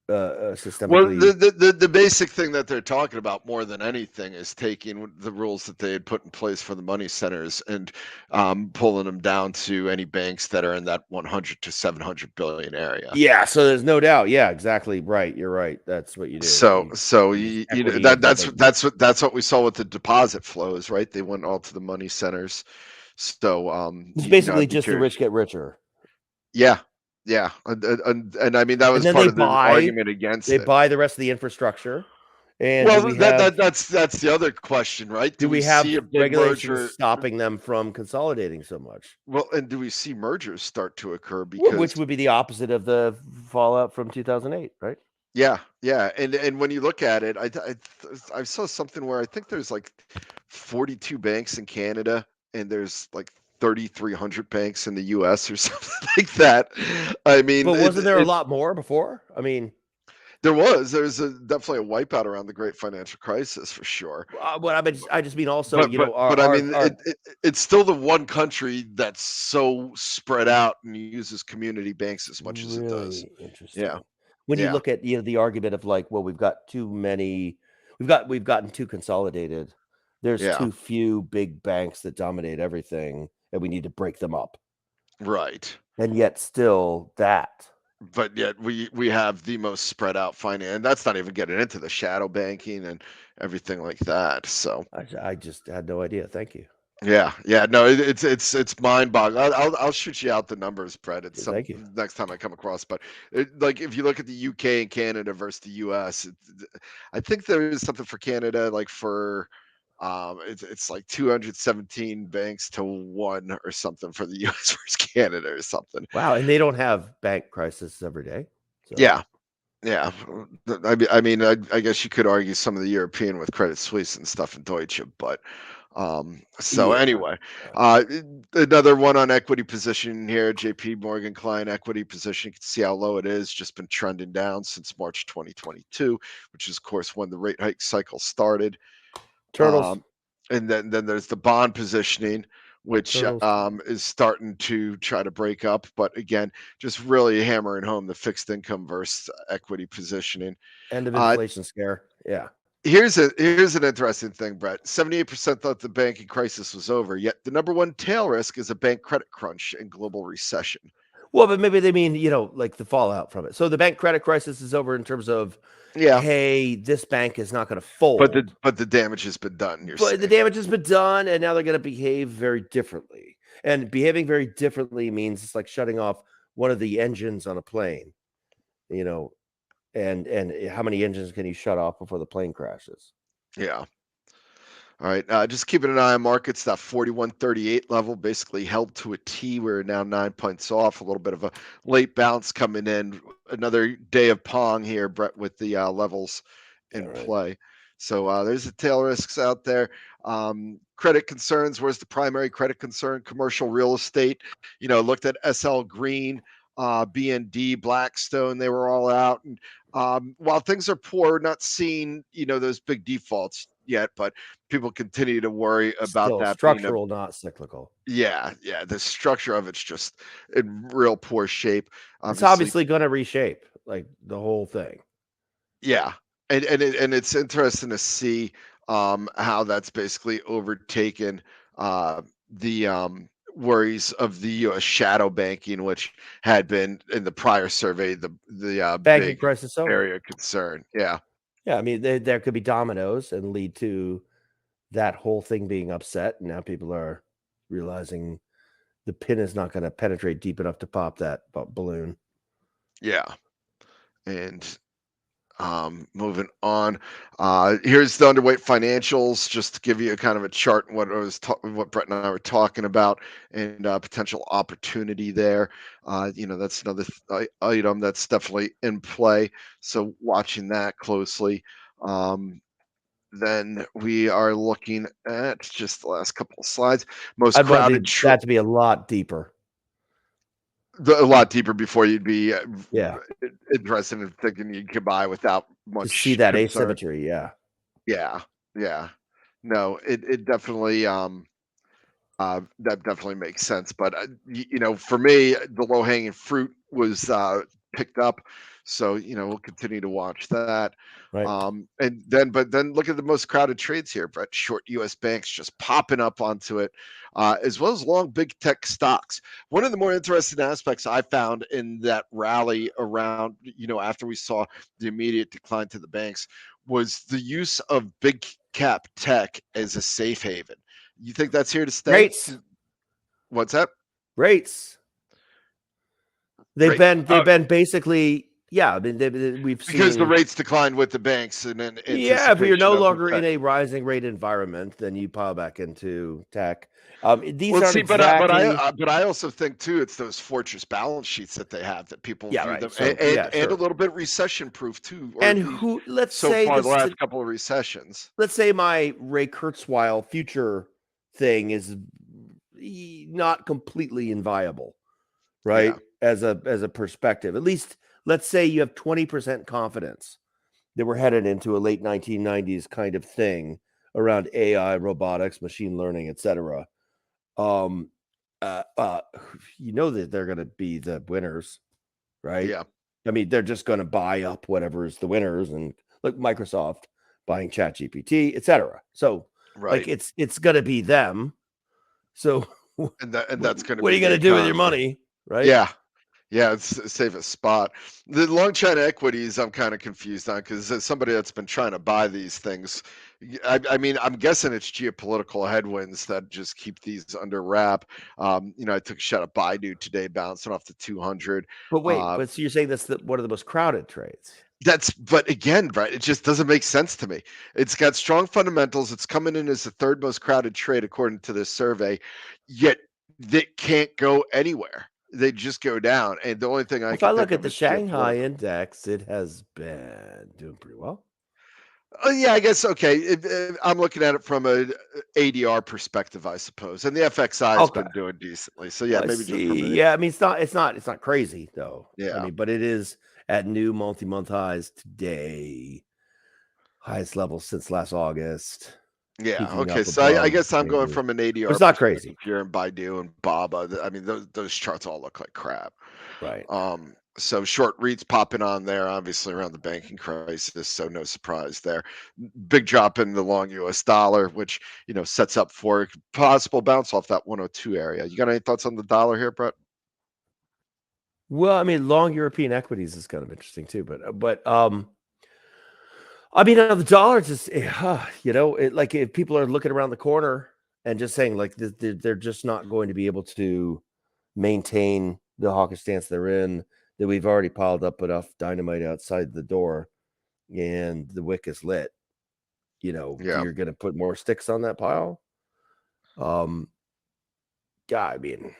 Well, systemically? the basic thing that they're talking about more than anything is taking the rules that they had put in place for the money centers and pulling them down to any banks that are in that 100 to 700 billion area. Yeah, so there's no doubt. Yeah, exactly right. You're right. That's what you do. So You just you know, equity of the bank. that's what we saw with the deposit flows, right? They went all to the money centers. So It's you know, basically I'd be just the curious. rich get richer. Yeah, and I mean that And was then part of the argument against they it. buy the rest of the infrastructure. And Well, that's the other question, right? do Do we we have see a big regulations merger? stopping them from consolidating so much? Well, and do we see mergers start to occur? Because Which would be the opposite of the fallout from 2008, right? yeah, and when you look at it, I saw something where I think there's like 42 banks in Canada, and there's like 3,300 banks in the U.S. or something like that. I mean, But wasn't there a lot more before? I mean, there's definitely a wipeout around the Great Financial Crisis for sure. I just mean also, But I mean, our it's still the one country that's so spread out and uses community banks as much as it does. really interesting. Yeah, When you yeah, look at the argument of like, well, we've got too many, we've gotten too consolidated. There's yeah, too few big banks that dominate everything, and we need to break them up. right. And yet, still, that But yet we have the most spread out finance, and that's not even getting into the shadow banking and everything like that. So I just had no idea. Thank you. yeah, no, it's mind boggling. I'll shoot you out the numbers, Brett. It's some Thank you. next time I come across. But like if you look at the UK and Canada versus the US, I think there is something for Canada, like for it's like 217 banks to 1 or something for the US versus Canada or something. Wow, and they don't have bank crises every day. So Yeah. Yeah, I guess you could argue some of the European with Credit Suisse and stuff and Deutsche, but so yeah, anyway, another one on equity position here, JP Morgan client equity position. You can see how low it is, just been trending down since March 2022, which is of course when the rate hike cycle started. turtles, And then there's the bond positioning, which turtles, is starting to try to break up, but again, just really hammering home the fixed income versus equity positioning. end of Uh, inflation scare. Yeah. here's an interesting thing, Brett. 78% thought the banking crisis was over, yet the number one tail risk is a bank credit crunch and global recession. Well, but maybe they mean, like the fallout from it. So the bank credit crisis is over in terms of, Yeah, hey, this bank is not going to but fold. the damage has been done. You're But the saying, damage has been done, and now they're going to behave very differently. And behaving very differently means it's like shutting off one of the engines on a plane, you know, and how many engines can you shut off before the plane crashes? yeah. All right, just keeping an eye on markets. That 41.38 level basically held to a T. We're now 9 points off. A little bit of a late bounce coming in. Another day of Pong here, Brett, with the levels All in right. play. So there's the tail risks out there. Credit concerns. Where's the primary credit concern? Commercial real estate. Looked at SL Green, BND, Blackstone. They were all out. And while things are poor, not seeing those big defaults yet, but people continue to worry about Still that being structural, not cyclical. the structure of it's just in real poor shape. It's Obviously, obviously going to reshape like the whole thing. yeah, and it's interesting to see how that's basically overtaken the worries of the U.S. shadow banking, which had been in the prior survey the Banking big crisis over. area of concern. Yeah. Yeah, I mean, there could be dominoes and lead to that whole thing being upset. And now people are realizing the pin is not going to penetrate deep enough to pop that balloon. Yeah. And Moving on. Here's the underweight financials, just to give you a kind of a chart on what Brett and I were talking about, and potential opportunity there. That's another item that's definitely in play. So watching that closely. Then we are looking at just the last couple of slides. Most I'd want crowded that to be a lot deeper. a lot deeper before you'd be Yeah. interested in thinking you could buy without To see much that concern. asymmetry. Yeah. Yeah. No, it definitely that definitely makes sense. But for me, the low hanging fruit was picked up, so we'll continue to watch that. Right. But then look at the most crowded trades here, Brett. Short U.S. banks just popping up onto it, as well as long big tech stocks. One of the more interesting aspects I found in that rally around, after we saw the immediate decline to the banks, was the use of big cap tech as a safe haven. You think that's here to stay? Rates. What's that? Rates. They've Right. been basically, yeah. I mean, we've seen, Because the rates declined with the banks, and then yeah. If you're no of longer the in Fed. a rising rate environment, then you pile back into tech. These Well, aren't see, exactly. but I also think too, it's those fortress balance sheets that they have that people Yeah, view right. them, So, and yeah, and a sure. little bit recession proof too, or And at least who? Let's so say far the this. last couple of recessions. Let's say my Ray Kurzweil future thing is not completely inviolable, right? Yeah. As a perspective. At least let's say you have 20% confidence that we're headed into a late 1990s kind of thing around AI, robotics, machine learning, etc. Um that they're going to be the winners, right? Yeah. I mean, they're just going to buy up whatever's the winners, and like Microsoft buying ChatGPT, etc. So, like, Right. it's going to be them. So, And that's going to what are be you the going to do with your economy. money, right? Yeah. Yeah, it's a safest spot. The long China equities, I'm kind of confused on, because as somebody that's been trying to buy these things, I mean, I'm guessing it's geopolitical headwinds that just keep these under wrap. I took a shot at Baidu today, bouncing off the 200. But wait, Uh, so you're saying that's one of the most crowded trades? but again, right, it just doesn't make sense to me. It's got strong fundamentals. It's coming in as the third most crowded trade according to this survey, yet they can't go anywhere. They just go down. And the only thing I If I can look think at of the is Shanghai geopolitical. index, it has been doing pretty well. Oh, yeah, I guess okay. I'm looking at it from a ADR perspective, I suppose, and the FXI has Okay. been doing decently. So yeah, I maybe just from see. an Yeah, I mean, it's not crazy though. I yeah, mean, but it is at new multi-month highs today, highest level since last August, yeah. peaking Okay, up so I above guess I'm going ranges. from an But ADR it's not perspective crazy, here in Baidu and Baba. I mean, those charts all look like crap. right? So short reads popping on there, obviously around the banking crisis. So no surprise there. Big drop in the long U.S. dollar, which sets up for a possible bounce off that 102 area. You got any thoughts on the dollar here, Brett? Well, I mean, long European equities is kind of interesting too, but I mean, the dollar just, like if people are looking around the corner and just saying like they're just not going to be able to maintain the hawkish stance they're in, that we've already piled up enough dynamite outside the door and the wick is lit, Yeah. you're going to put more sticks on that pile. Yeah, I mean,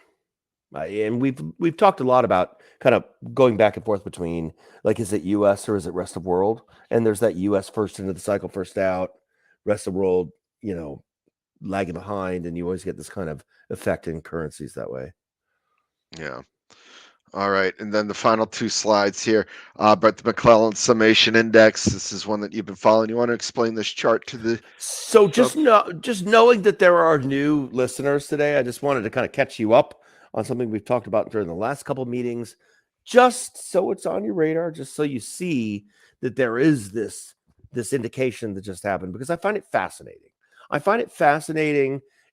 and we've talked a lot about kind of going back and forth between, like, is it US or is it rest of world? And there's that US first into the cycle, first out, rest of world, lagging behind, and you always get this kind of effect in currencies that way. Yeah. All right. And then the final two slides here. But the McClellan Summation Index. This is one that you've been following. You want to explain this chart to the So sub? just knowing that there are new listeners today, I just wanted to kind of catch you up on something we've talked about during the last couple of meetings, just so it's on your radar, just so you see that there is this indication that just happened, because I find it fascinating.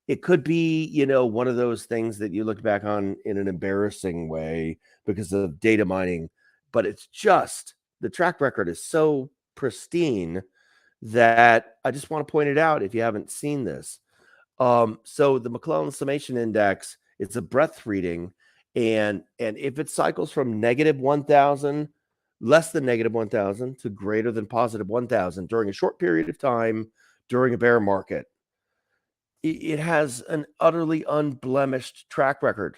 It could be, one of those things that you look back on in an embarrassing way because of data mining, but it's just the track record is so pristine that I just want to point it out if you haven't seen this. So the McClellan Summation Index, it's a breadth reading, and if it cycles from negative 1,000 less than negative 1,000 to greater than positive 1,000 during a short period of time during a bear market. It has an utterly unblemished track record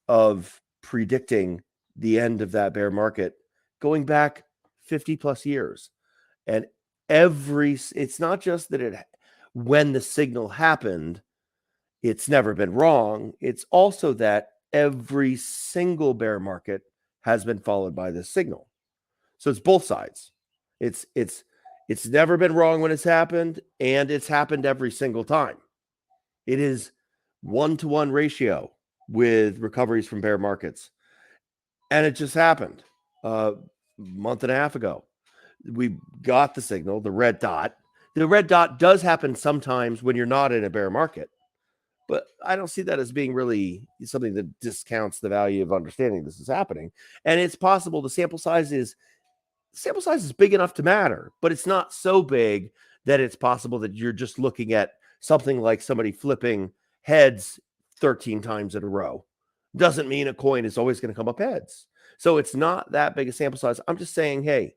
of predicting the end of that bear market going back 50 plus years. And it's not just that when the signal happened, it's never been wrong. It's also that every single bear market has been followed by this signal. So it's both sides. It's never been wrong when it's happened, and it's happened every single time. It is 1-to-1 ratio with recoveries from bear markets. And it just happened a month and a half ago. We got the signal, the red dot. The red dot does happen sometimes when you're not in a bear market, but I don't see that as being really something that discounts the value of understanding this is happening. And it's possible the sample size is big enough to matter, but it's not so big that it's possible that you're just looking at something like somebody flipping heads 13 times in a row. Doesn't mean a coin is always going to come up heads. So it's not that big a sample size. I'm just saying, hey,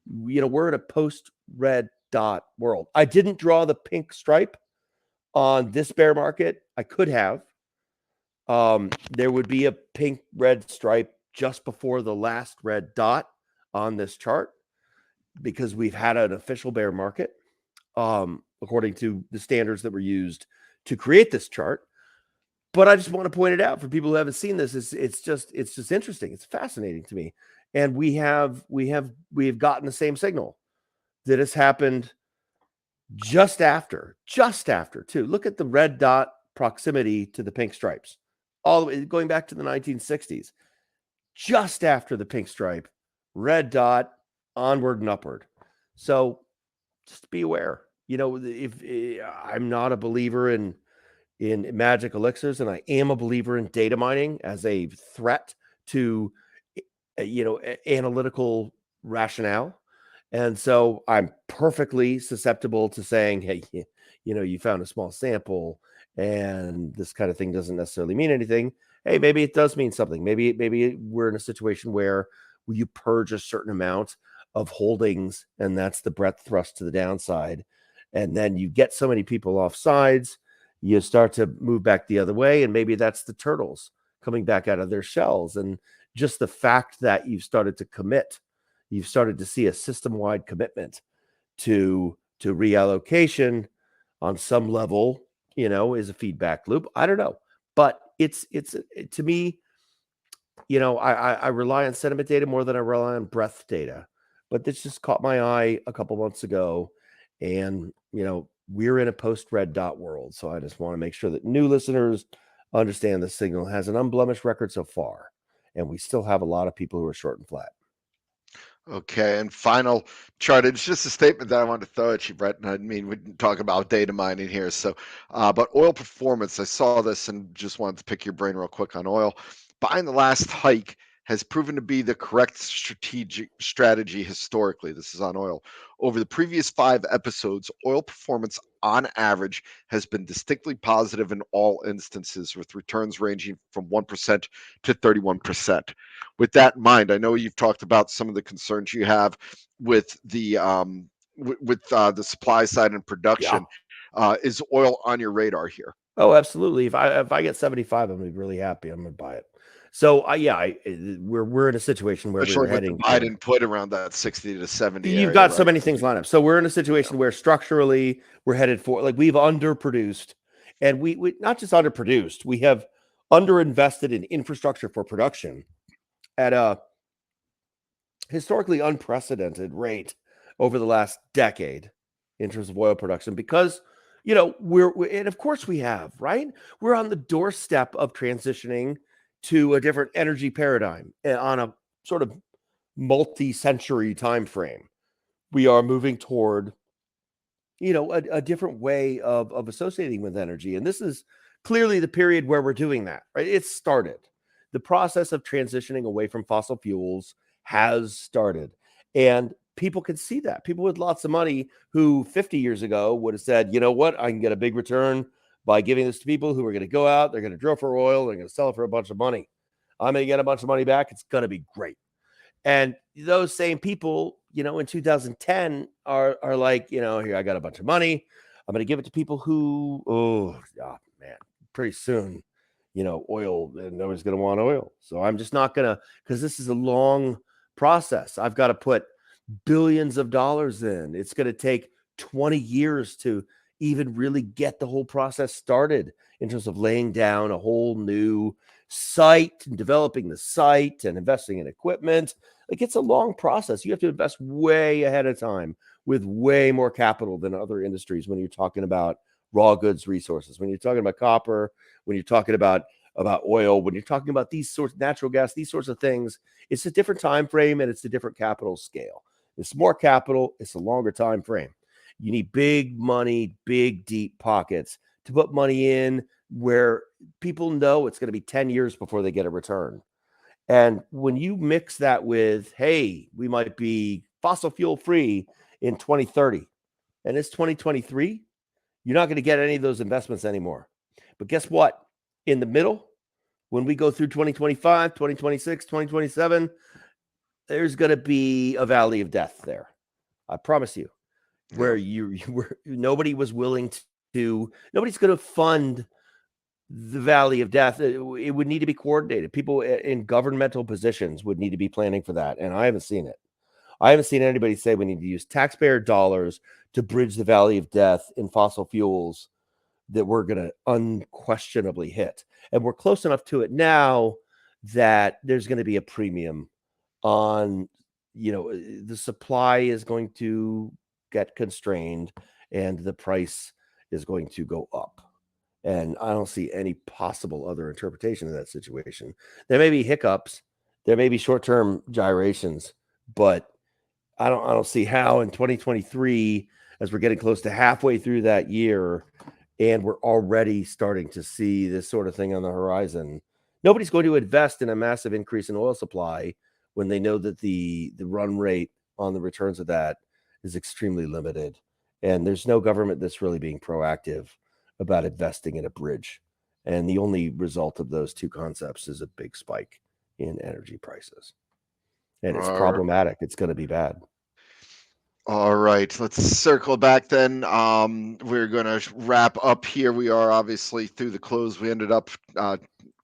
we're in a post red dot world. I didn't draw the pink stripe on this bear market. I could have. There would be a pink red stripe just before the last red dot on this chart because we've had an official bear market according to the standards that were used to create this chart. But I just want to point it out for people who haven't seen this. It's just interesting. It's fascinating to me. And we have gotten the same signal that has happened just after too. Look at the red dot proximity to the pink stripes, all the way going back to the 1960s. Just after the pink stripe, red dot, onward and upward. So just be aware. If I'm not a believer in magic elixirs, and I am a believer in data mining as a threat to analytical rationale. And so I'm perfectly susceptible to saying, hey, you found a small sample and this kind of thing doesn't necessarily mean anything. Hey, maybe it does mean something. Maybe we're in a situation where you purge a certain amount of holdings, and that's the breadth thrust to the downside. And then you get so many people off sides, you start to move back the other way. And maybe that's the turtles coming back out of their shells. And just the fact that you've started to commit, you've started to see a system-wide commitment to reallocation on some level, is a feedback loop. I don't know, but it's to me, I rely on sentiment data more than I rely on breadth data, but this just caught my eye a couple months ago, and we're in a post red dot world. So I just want to make sure that new listeners understand the signal has an unblemished record so far, and we still have a lot of people who are short and flat. Okay, and final chart. It's just a statement that I wanted to throw at you, Brett. And I mean, we didn't talk about data mining here. So, but oil performance, I saw this and just wanted to pick your brain real quick on oil. Buying the last hike has proven to be the correct strategy historically. This is on oil. Over the previous 5 episodes, oil performance on average has been distinctly positive in all instances, with returns ranging from 1% to 31%. With that in mind, I know you've talked about some of the concerns you have with the supply side and production. Yeah. Is oil on your radar here? Oh, absolutely. If I get 75, I'm gonna be really happy. I'm gonna buy it. So we're in a situation where Especially we're with the heading. Biden put around that 60 to 70 You've area, got so right? many things lined up. So we're in a situation where structurally we're headed for, like, we've underproduced, and we not just underproduced, we have underinvested in infrastructure for production at a historically unprecedented rate over the last decade in terms of oil production, because we're and of course we have, right? We're on the doorstep of transitioning to a different energy paradigm on a sort of multi-century time frame. We are moving toward a different way of associating with energy, and this is clearly the period where we're doing that, right? It's started. The process of transitioning away from fossil fuels has started, and people can see that. People with lots of money who 50 years ago would have said, you know what, I can get a big return by giving this to people who are going to go out, they're going to drill for oil, they're going to sell it for a bunch of money. I'm going to get a bunch of money back. It's going to be great. And those same people, in 2010 are like, here, I got a bunch of money. I'm going to give it to people who, man, pretty soon, oil, and nobody's going to want oil. So I'm just not going to, because this is a long process. I've got to put billions of dollars in. It's going to take 20 years to even really get the whole process started in terms of laying down a whole new site and developing the site and investing in equipment. Like, it's a long process. You have to invest way ahead of time with way more capital than other industries when you're talking about raw goods resources, when you're talking about copper, when you're talking about oil, when you're talking about these sorts of natural gas, these sorts of things. It's a different time frame and it's a different capital scale. It's more capital. It's a longer time frame. You need big money, big, deep pockets to put money in where people know it's going to be 10 years before they get a return. And when you mix that with, hey, we might be fossil fuel free in 2030, and it's 2023, you're not going to get any of those investments anymore. But guess what? In the middle, when we go through 2025, 2026, 2027, there's going to be a valley of death there. I promise you, where nobody was willing to, nobody's going to fund the valley of death. It would need to be coordinated. People in governmental positions would need to be planning for that. And I haven't seen it. I haven't seen anybody say we need to use taxpayer dollars to bridge the valley of death in fossil fuels that we're going to unquestionably hit. And we're close enough to it now that there's going to be a premium on, the supply is going to get constrained and the price is going to go up. And I don't see any possible other interpretation of that situation. There may be hiccups, there may be short-term gyrations, but I don't see how in 2023, as we're getting close to halfway through that year, and we're already starting to see this sort of thing on the horizon. Nobody's going to invest in a massive increase in oil supply when they know that the run rate on the returns of that is extremely limited. And there's no government that's really being proactive about investing in a bridge. And the only result of those two concepts is a big spike in energy prices. And it's problematic. It's going to be bad. All right, let's circle back then. We're going to wrap up here. We are obviously through the close. We ended up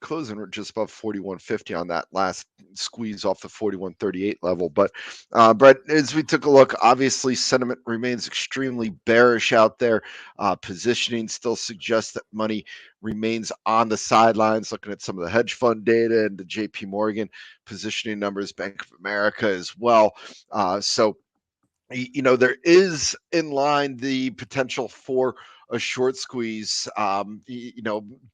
closing just above 41.50 on that last squeeze off the 41.38 level. But Brett, as we took a look, obviously sentiment remains extremely bearish out there. Positioning still suggests that money remains on the sidelines. Looking at some of the hedge fund data and the JP Morgan positioning numbers, Bank of America as well. So there is in line the potential for a short squeeze.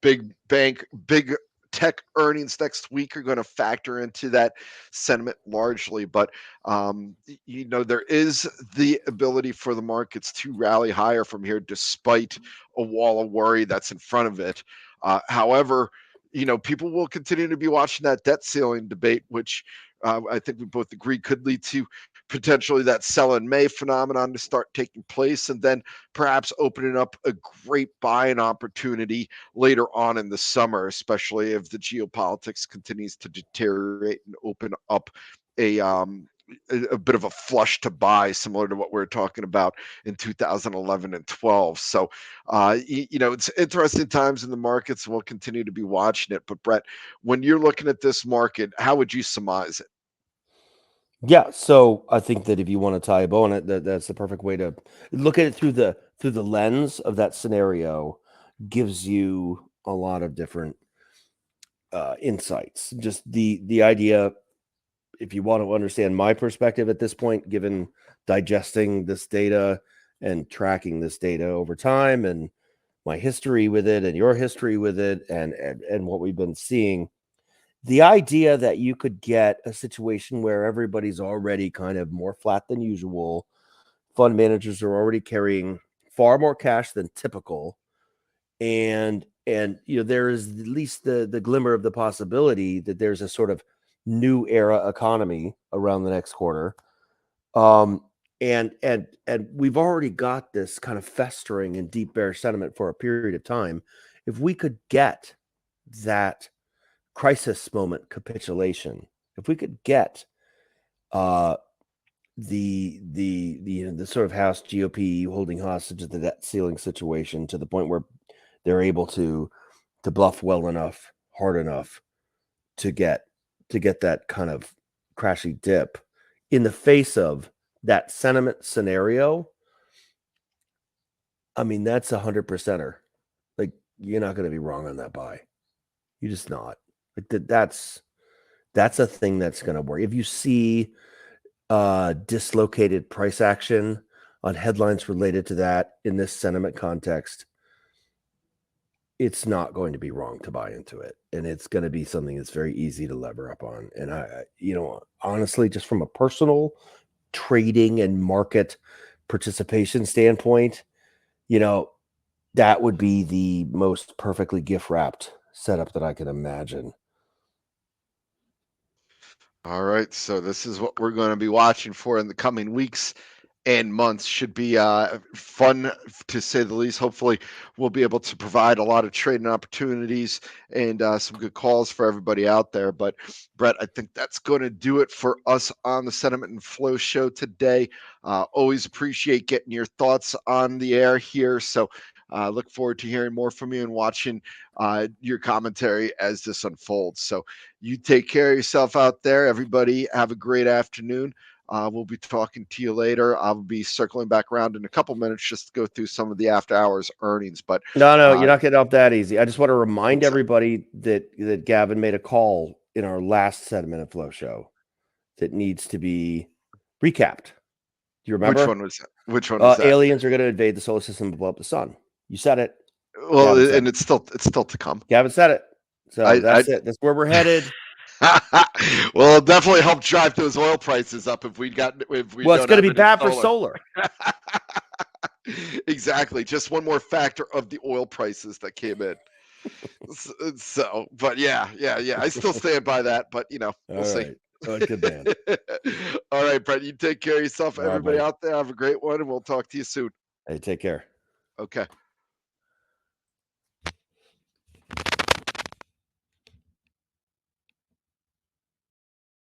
Big bank, big tech earnings next week are going to factor into that sentiment largely, but there is the ability for the markets to rally higher from here despite a wall of worry that's in front of it. However, people will continue to be watching that debt ceiling debate, which I think we both agree could lead to potentially that sell in May phenomenon to start taking place, and then perhaps opening up a great buying opportunity later on in the summer, especially if the geopolitics continues to deteriorate and open up a bit of a flush to buy, similar to what we were talking about in 2011 and 12. So, it's interesting times in the markets. We'll continue to be watching it. But Brett, when you're looking at this market, how would you surmise it? Yeah, so I think that if you want to tie a bow on it, that's the perfect way to look at it through the lens of that scenario. Gives you a lot of different insights. Just the idea, if you want to understand my perspective at this point, given digesting this data and tracking this data over time, and my history with it, and your history with it, and what we've been seeing. The idea that you could get a situation where everybody's already kind of more flat than usual, fund managers are already carrying far more cash than typical, and there is at least the glimmer of the possibility that there's a sort of new era economy around the next quarter. And we've already got this kind of festering and deep bearish sentiment for a period of time. If we could get that crisis moment capitulation, if we could get the sort of House GOP holding hostage of the debt ceiling situation to the point where they're able to bluff well enough, hard enough to get that kind of crashy dip in the face of that sentiment scenario. I mean, that's 100%er. Like, you're not going to be wrong on that buy. You're just not. Like that's a thing that's going to work. If you see dislocated price action on headlines related to that in this sentiment context, it's not going to be wrong to buy into it. And it's going to be something that's very easy to lever up on. And I honestly, just from a personal trading and market participation standpoint, that would be the most perfectly gift wrapped setup that I could imagine. All right, so this is what we're going to be watching for in the coming weeks and months. Should be fun, to say the least. Hopefully, we'll be able to provide a lot of trading opportunities and some good calls for everybody out there. But Brett, I think that's going to do it for us on the Sentiment and Flow show today. Always appreciate getting your thoughts on the air here. So look forward to hearing more from you and watching your commentary as this unfolds. So you take care of yourself out there. Everybody have a great afternoon. We'll be talking to you later. I'll be circling back around in a couple minutes just to go through some of the after hours earnings. But no, you're not getting off that easy. I just want to remind everybody that Gavin made a call in our last Sentiment and Flow show that needs to be recapped. Do you remember? Which one was that? Which one was that? Aliens are going to invade the solar system and blow up the sun. You said it. Well, and it's still to come. Gavin said it. So that's it. That's where we're headed. Well, it'll definitely help drive those oil prices up if we got. Well, it's going to be bad for solar. Exactly. Just one more factor of the oil prices that came in. So, but yeah. I still stand by that, but we'll see. Good man. All right, Brett, you take care of yourself. All right, Everybody buddy. out there, have a great one, and we'll talk to you soon. Hey, take care. Okay.